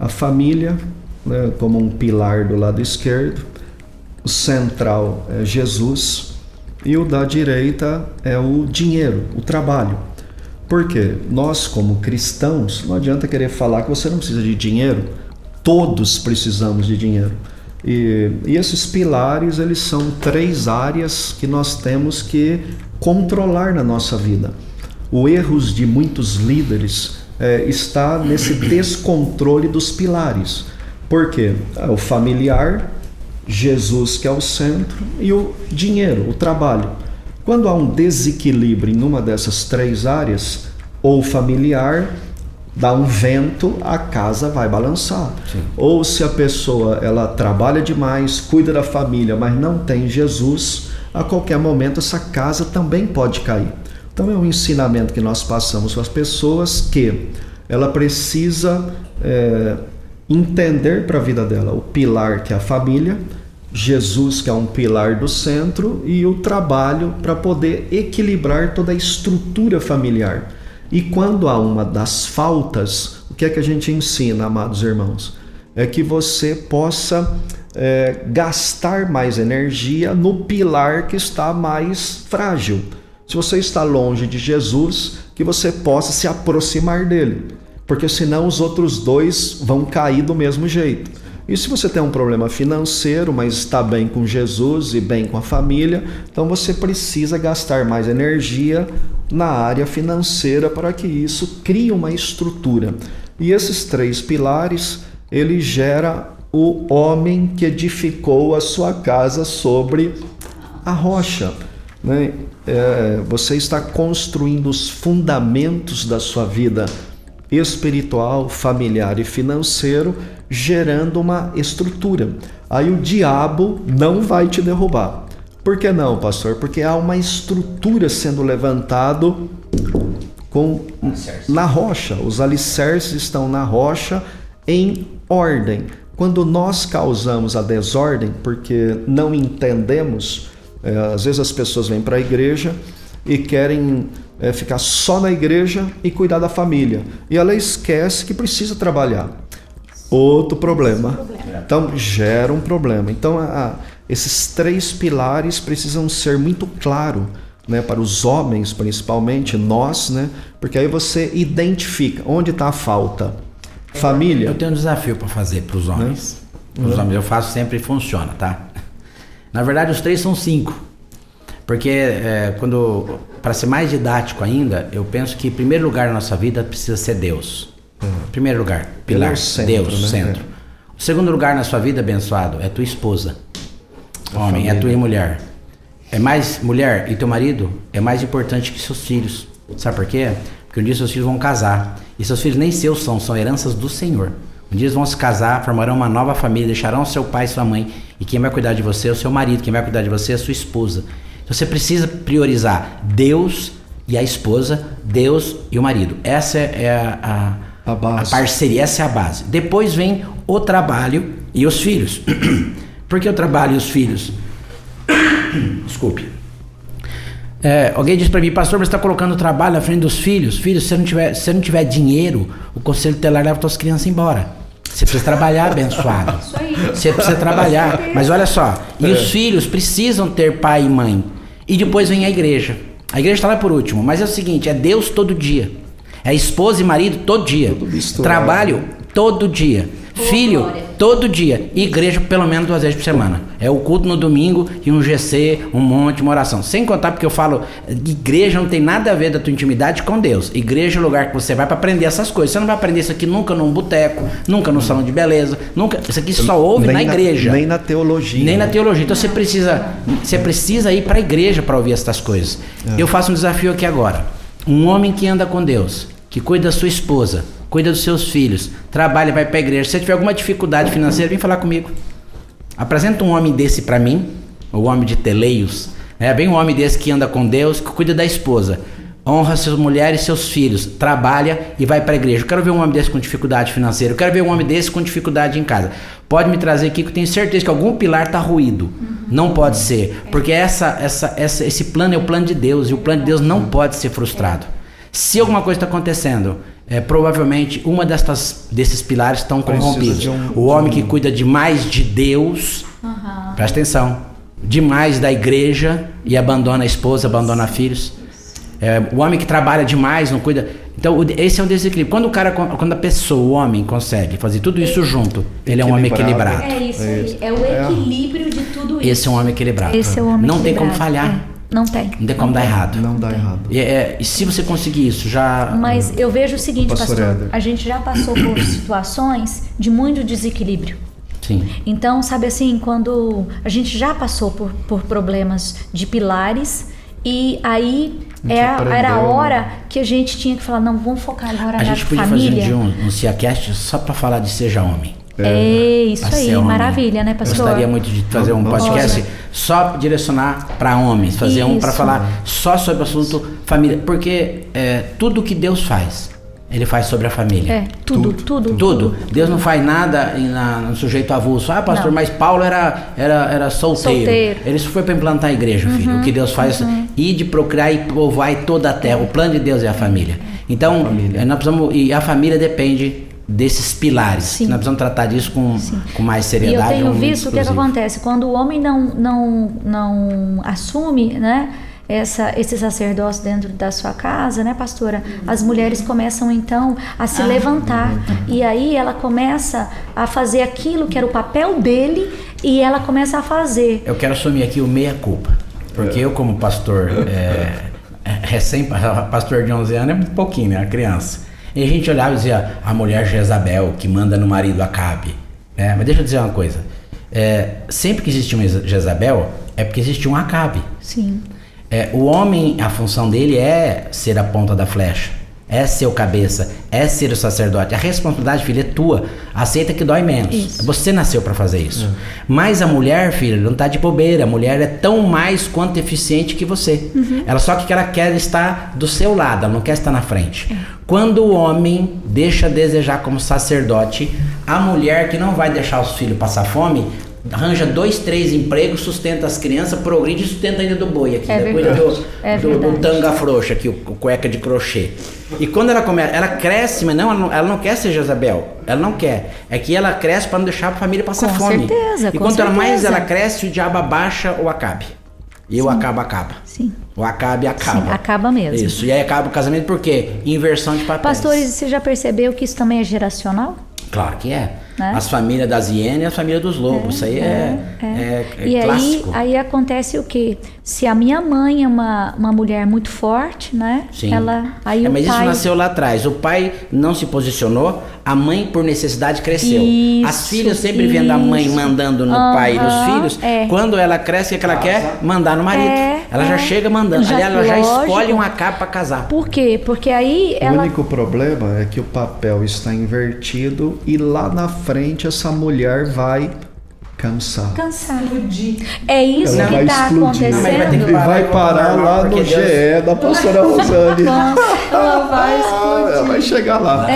a família, né, como um pilar do lado esquerdo. O central é Jesus. E o da direita é o dinheiro, o trabalho. Porque nós, como cristãos, não adianta querer falar que você não precisa de dinheiro. Todos precisamos de dinheiro. E esses pilares, eles são 3 áreas que nós temos que controlar na nossa vida. O erro de muitos líderes está nesse descontrole dos pilares. Por quê? O familiar, Jesus, que é o centro, e o dinheiro, o trabalho. Quando há um desequilíbrio em uma dessas 3 áreas, ou familiar, dá um vento, a casa vai balançar. Sim. Ou se a pessoa ela trabalha demais, cuida da família, mas não tem Jesus, a qualquer momento essa casa também pode cair. Então é um ensinamento que nós passamos para as pessoas, que ela precisa entender para a vida dela o pilar, que é a família, Jesus, que é um pilar do centro, e o trabalho para poder equilibrar toda a estrutura familiar. E quando há uma das faltas, o que é que a gente ensina, amados irmãos? É que você possa gastar mais energia no pilar que está mais frágil. Se você está longe de Jesus, que você possa se aproximar dele, porque senão os outros 2 vão cair do mesmo jeito. E se você tem um problema financeiro, mas está bem com Jesus e bem com a família, então você precisa gastar mais energia na área financeira para que isso crie uma estrutura. E esses 3 pilares, ele gera o homem que edificou a sua casa sobre a rocha, né? Você está construindo os fundamentos da sua vida espiritual, familiar e financeiro, gerando uma estrutura. Aí o diabo não vai te derrubar. Por que não, pastor? Porque há uma estrutura sendo levantado na rocha. Os alicerces estão na rocha em ordem. Quando nós causamos a desordem, porque não entendemos, às vezes as pessoas vêm para a igreja e querem ficar só na igreja e cuidar da família. E ela esquece que precisa trabalhar. Outro problema. Então, gera um problema. Então, esses 3 pilares precisam ser muito claros, né, para os homens, principalmente, nós, né, porque aí você identifica onde está a falta. Família. Eu tenho um desafio para fazer para os homens. Os homens eu faço sempre e funciona, tá? Na verdade, os 3 são 5. Porque para ser mais didático ainda, eu penso que em primeiro lugar na nossa vida precisa ser Deus. Primeiro lugar, pilar, centro, Deus, né? Centro. O segundo lugar na sua vida, abençoado, é tua esposa. Homem, família. É tua mulher. É mais mulher e teu marido é mais importante que seus filhos. Sabe por quê? Porque um dia seus filhos vão casar. E seus filhos nem seus são heranças do Senhor. Um dia eles vão se casar, formarão uma nova família, deixarão seu pai e sua mãe. E quem vai cuidar de você é o seu marido, quem vai cuidar de você é a sua esposa. Então você precisa priorizar Deus e a esposa, Deus e o marido. Essa é a parceria, essa é a base. Depois vem o trabalho e os filhos. Por que o trabalho e os filhos? Desculpe. Alguém disse para mim, pastor, você está colocando o trabalho na frente dos filhos. Filhos, se você não tiver dinheiro, o conselho tutelar leva suas crianças embora. Você precisa trabalhar, abençoado. Isso aí. Você precisa trabalhar. Mas olha só, e os filhos precisam ter pai e mãe. E depois vem a igreja. A igreja está lá por último, mas é o seguinte, é Deus todo dia. É esposa e marido todo dia. Trabalho todo dia. Filho todo dia. E igreja pelo menos 2 vezes por semana. É o culto no domingo e um GC, um monte, uma oração. Sem contar porque eu falo, igreja não tem nada a ver da tua intimidade com Deus. Igreja é o lugar que você vai para aprender essas coisas. Você não vai aprender isso aqui nunca num boteco, nunca no salão de beleza, nunca. Isso aqui só ouve na igreja. Nem na teologia. Nem na teologia. Então você precisa ir para a igreja para ouvir essas coisas. Eu faço um desafio aqui agora. Um homem que anda com Deus, que cuida da sua esposa, cuida dos seus filhos, trabalha, vai para a igreja. Se você tiver alguma dificuldade financeira, vem falar comigo. Apresenta um homem desse para mim, o homem de Teleios, né? Bem um homem desse que anda com Deus, que cuida da esposa, honra suas mulheres e seus filhos, trabalha e vai para a igreja. Eu quero ver um homem desse com dificuldade financeira, eu quero ver um homem desse com dificuldade em casa. Pode me trazer aqui que eu tenho certeza que algum pilar está ruído. Não pode ser, porque esse plano é o plano de Deus e o plano de Deus não pode ser frustrado. Se alguma coisa está acontecendo, provavelmente uma desses pilares estão corrompidos. O homem que cuida demais de Deus, presta atenção, demais da igreja e abandona a esposa, abandona filhos. O homem que trabalha demais, não cuida. Então esse é um desequilíbrio. Quando a pessoa, o homem, consegue fazer tudo isso junto, ele é um homem equilibrado. É isso aí, é o equilíbrio de tudo isso. Esse é um homem equilibrado. Esse é o homem não equilibrado. Tem como falhar. Não tem. Não tem como dar errado. Não dá errado. E se você conseguir isso, já... Mas eu vejo o seguinte, pastor, Éder. a gente já passou por situações de muito desequilíbrio. Sim. Então, sabe assim, quando a gente já passou por problemas de pilares, e aí era a hora que a gente tinha que falar, não, vamos focar agora na família. A gente podia fazer um CiaCast só para falar de seja homem. Isso aí, maravilha, né, pastor? Eu gostaria muito de fazer um podcast só direcionar para homens, fazer um para falar só sobre o assunto família, porque tudo que Deus faz, Ele faz sobre a família. Tudo. Deus não faz nada no sujeito avulso. Ah, pastor, mas Paulo era solteiro. Ele só foi para implantar a igreja, filho. O que Deus faz é ir de procriar e povoar toda a terra. O plano de Deus é a família. Então, nós precisamos, e a família depende desses pilares. Sim. Nós precisamos tratar disso com mais seriedade. E eu tenho visto o que acontece quando o homem não assume, né, esse sacerdócio dentro da sua casa, né, pastora? As mulheres começam então a se levantar e aí ela começa a fazer aquilo que era o papel dele e ela começa a fazer. Eu quero assumir aqui o meia-culpa, porque eu como pastor pastor de 11 anos é um pouquinho, né, a criança. E a gente olhava e dizia, a mulher Jezabel que manda no marido Acabe. Mas deixa eu dizer uma coisa. Sempre que existe uma Jezabel, é porque existe um Acabe. Sim. O homem, a função dele é ser a ponta da flecha, é ser o cabeça, é ser o sacerdote. A responsabilidade, filha, é tua. Aceita que dói menos. Isso. Você nasceu para fazer isso. Mas a mulher, filha, não tá de bobeira. A mulher é tão mais quanto eficiente que você. Ela só que ela quer estar do seu lado, ela não quer estar na frente. Quando o homem deixa a desejar como sacerdote, a mulher que não vai deixar os filhos passar fome, arranja 2, 3 empregos, sustenta as crianças, progride e sustenta ainda do boi aqui. Cuida do tanga frouxa aqui, o cueca de crochê. E quando ela começa, ela cresce, mas ela não quer ser Jezabel. Ela não quer. É que ela cresce para não deixar a família passar fome. Certeza, e quanto mais ela cresce, o diabo abaixa ou Acabe. E o acaba. Sim. O Acabe acaba. Sim, acaba mesmo. Isso. E aí acaba o casamento por quê? Inversão de papéis. Pastores, você já percebeu que isso também é geracional? Claro que é. Né? As famílias das hienas e as famílias dos lobos. Isso aí é e clássico. aí acontece o quê? Se a minha mãe é uma mulher muito forte, né? Sim. Mas isso nasceu lá atrás. O pai não se posicionou, a mãe por necessidade cresceu. As filhas sempre vendo a mãe mandando no pai e nos filhos. Quando ela cresce, o que ela quer? Mandar no marido. Ela já chega mandando. Aliás, ela já escolhe um Acabe para casar. Por quê? Porque aí O único problema é que o papel está invertido e lá na frente essa mulher vai cansar. É isso Ela que vai está explodir. acontecendo. E vai parar lá no GE da pastora Rosane. Ela vai explodir. Ela vai chegar lá.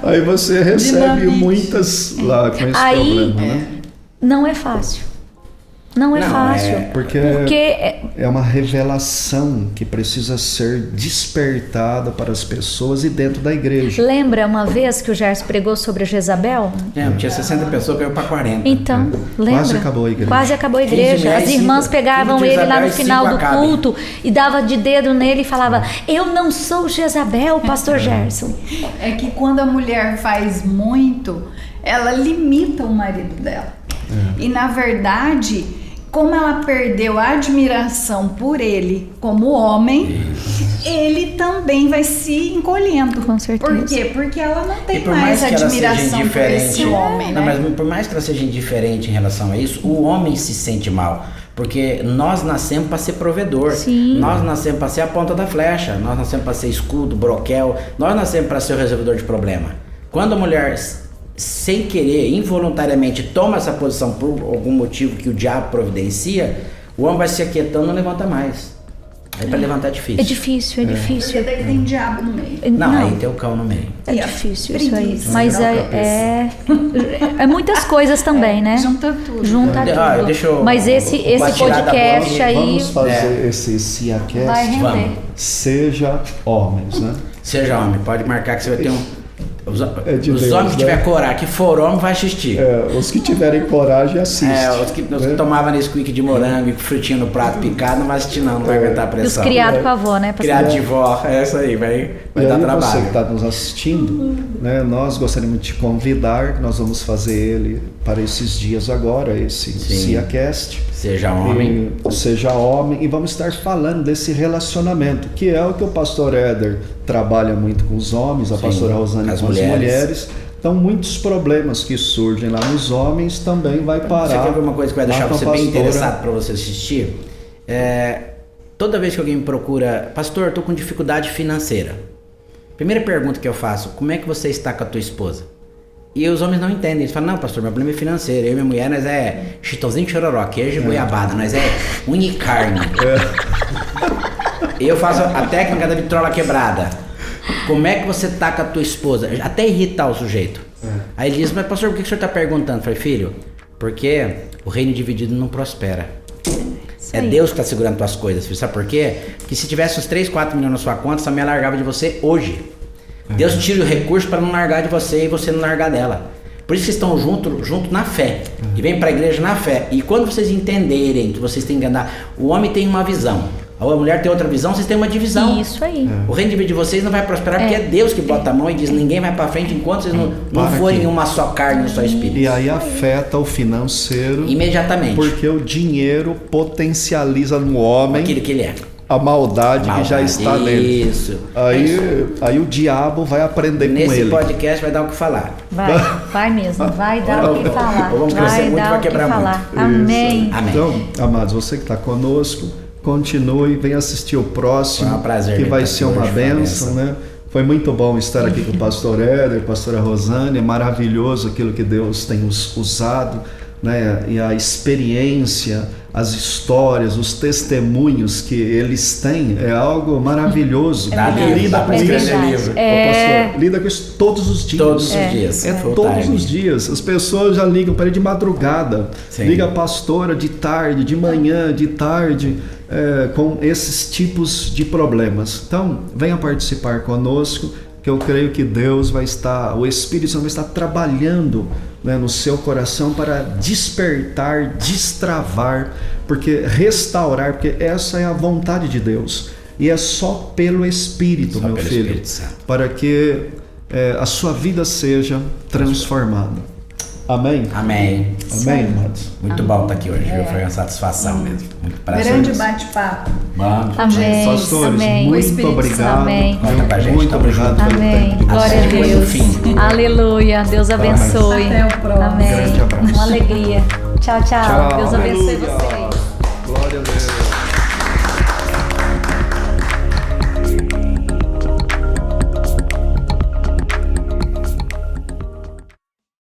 Aí você recebe muitas lá com esse problema, né? Não é fácil. Não é fácil. Porque é uma revelação que precisa ser despertada para as pessoas e dentro da igreja. Lembra uma vez que o Gerson pregou sobre a Jezabel? Tinha 60 pessoas, caiu para 40. Então, lembra? Quase acabou a igreja. Quase acabou a igreja. As irmãs pegavam ele lá no final do culto e dava de dedo nele e falava: eu não sou Jezabel, pastor Gerson. É que quando a mulher faz muito, ela limita o marido dela. E na verdade, como ela perdeu a admiração por ele como homem, ele também vai se encolhendo. Com certeza. Por quê? Porque ela não tem mais admiração por esse homem, não, né? mas por mais que ela seja indiferente em relação a isso, o homem se sente mal. Porque nós nascemos para ser provedor. Sim. Nós nascemos para ser a ponta da flecha. Nós nascemos para ser escudo, broquel. Nós nascemos para ser o resolvedor de problema. Quando a mulher, sem querer, involuntariamente toma essa posição por algum motivo que o diabo providencia, o homem vai se aquietando e não levanta mais. Aí para levantar é difícil. É difícil. Porque daí tem diabo no meio. Não, aí tem o cão no meio. É difícil isso aí. Preguiça. Mas é muitas coisas também, né? Junta tudo. Junta tudo. Mas esse podcast aí Vamos fazer esse SIAcast. vai render. Vamos. Seja homens, né? Seja homem, pode marcar que você vai ter Os Deus, homens que né? tiver coragem, que for homem, vai assistir. Os que tiverem coragem assistem. Os que tomavam Nesquik de morango e frutinha no prato picado, não vai assistir não vai aguentar a E os pressão. criados com a avó, né? Criado de vó, é isso aí, vai E dar aí trabalho. você que está nos assistindo, né, nós gostaríamos de te convidar, nós vamos fazer ele para esses dias agora, esse SIAcast. Seja homem. Seja homem, e vamos estar falando desse relacionamento, que é o que o pastor Éder trabalha muito com os homens, a pastora Rosane com as mulheres. Então, muitos problemas que surgem lá nos homens também vai parar. Você quer ver uma coisa que vai deixar você bem interessado para você assistir? Toda vez que alguém me procura, pastor, estou com dificuldade financeira. Primeira pergunta que eu faço, como é que você está com a tua esposa? E os homens não entendem, eles falam, não pastor, meu problema é financeiro, eu e minha mulher, nós chitãozinho de chororó, queijo e goiabada, nós unha e carne. E eu faço a técnica da vitrola quebrada. Como é que você tá com a tua esposa? Até irritar o sujeito. Aí ele diz, mas pastor, por que o senhor está perguntando? Eu falei, filho, porque o reino dividido não prospera. É Deus que está segurando tuas coisas, filho. Sabe por quê? Porque se tivesse uns 3, 4 milhões na sua conta, essa mulher largava de você hoje. Deus tira o recurso para não largar de você e você não largar dela. Por isso que vocês estão junto na fé. E vem para a igreja na fé. E quando vocês entenderem que vocês têm que andar, o homem tem uma visão, a mulher tem outra visão, vocês têm uma divisão. Isso aí. O reino de vocês não vai prosperar porque é Deus que bota a mão e diz, ninguém vai para frente enquanto vocês não forem uma só carne, um só espírito. E aí afeta o financeiro. Imediatamente. Porque o dinheiro potencializa no homem aquilo que ele é. A maldade que já está nele. Isso. Aí o diabo vai aprender com ele. Nesse podcast vai dar o que falar. Vai mesmo, vai dar o que falar. Vamos crescer muito, vai quebrar muito. Amém. Então, amados, você que está conosco, continue, venha assistir o próximo. Foi um prazer, que vai ser uma bênção, né? Foi muito bom estar aqui com o pastor Éder, pastora Rosane. É maravilhoso aquilo que Deus tem usado né? E a experiência, as histórias, os testemunhos que eles têm é algo maravilhoso. Lida com escrever livro. Ô, pastor, lida com isso todos os dias. Todos os dias. Todos os dias. As pessoas já ligam para ele de madrugada. Sim. Liga a pastora de tarde, de manhã, de tarde, com esses tipos de problemas. Então, venha participar conosco, que eu creio que Deus vai estar, o Espírito Santo vai estar trabalhando, né, no seu coração para despertar, destravar, restaurar, porque essa é a vontade de Deus. E é só pelo Espírito, meu filho, Espírito Santo, para que a sua vida seja transformada. Amém? Amém. Amém, amados. Muito bom estar aqui hoje, viu? Foi uma satisfação mesmo. Muito prazer. Grande bate-papo. Vamos. Amém. Pastores, Amém. muito obrigado. Amém. Conta pra gente, Muito tamo obrigado junto. pelo Amém. tempo de Glória a vocês. Depois do Deus. fim. Aleluia. Deus abençoe. Até o próximo. Amém. Grande abraço. Uma alegria. Tchau, tchau. Tchau. Deus abençoe Aleluia.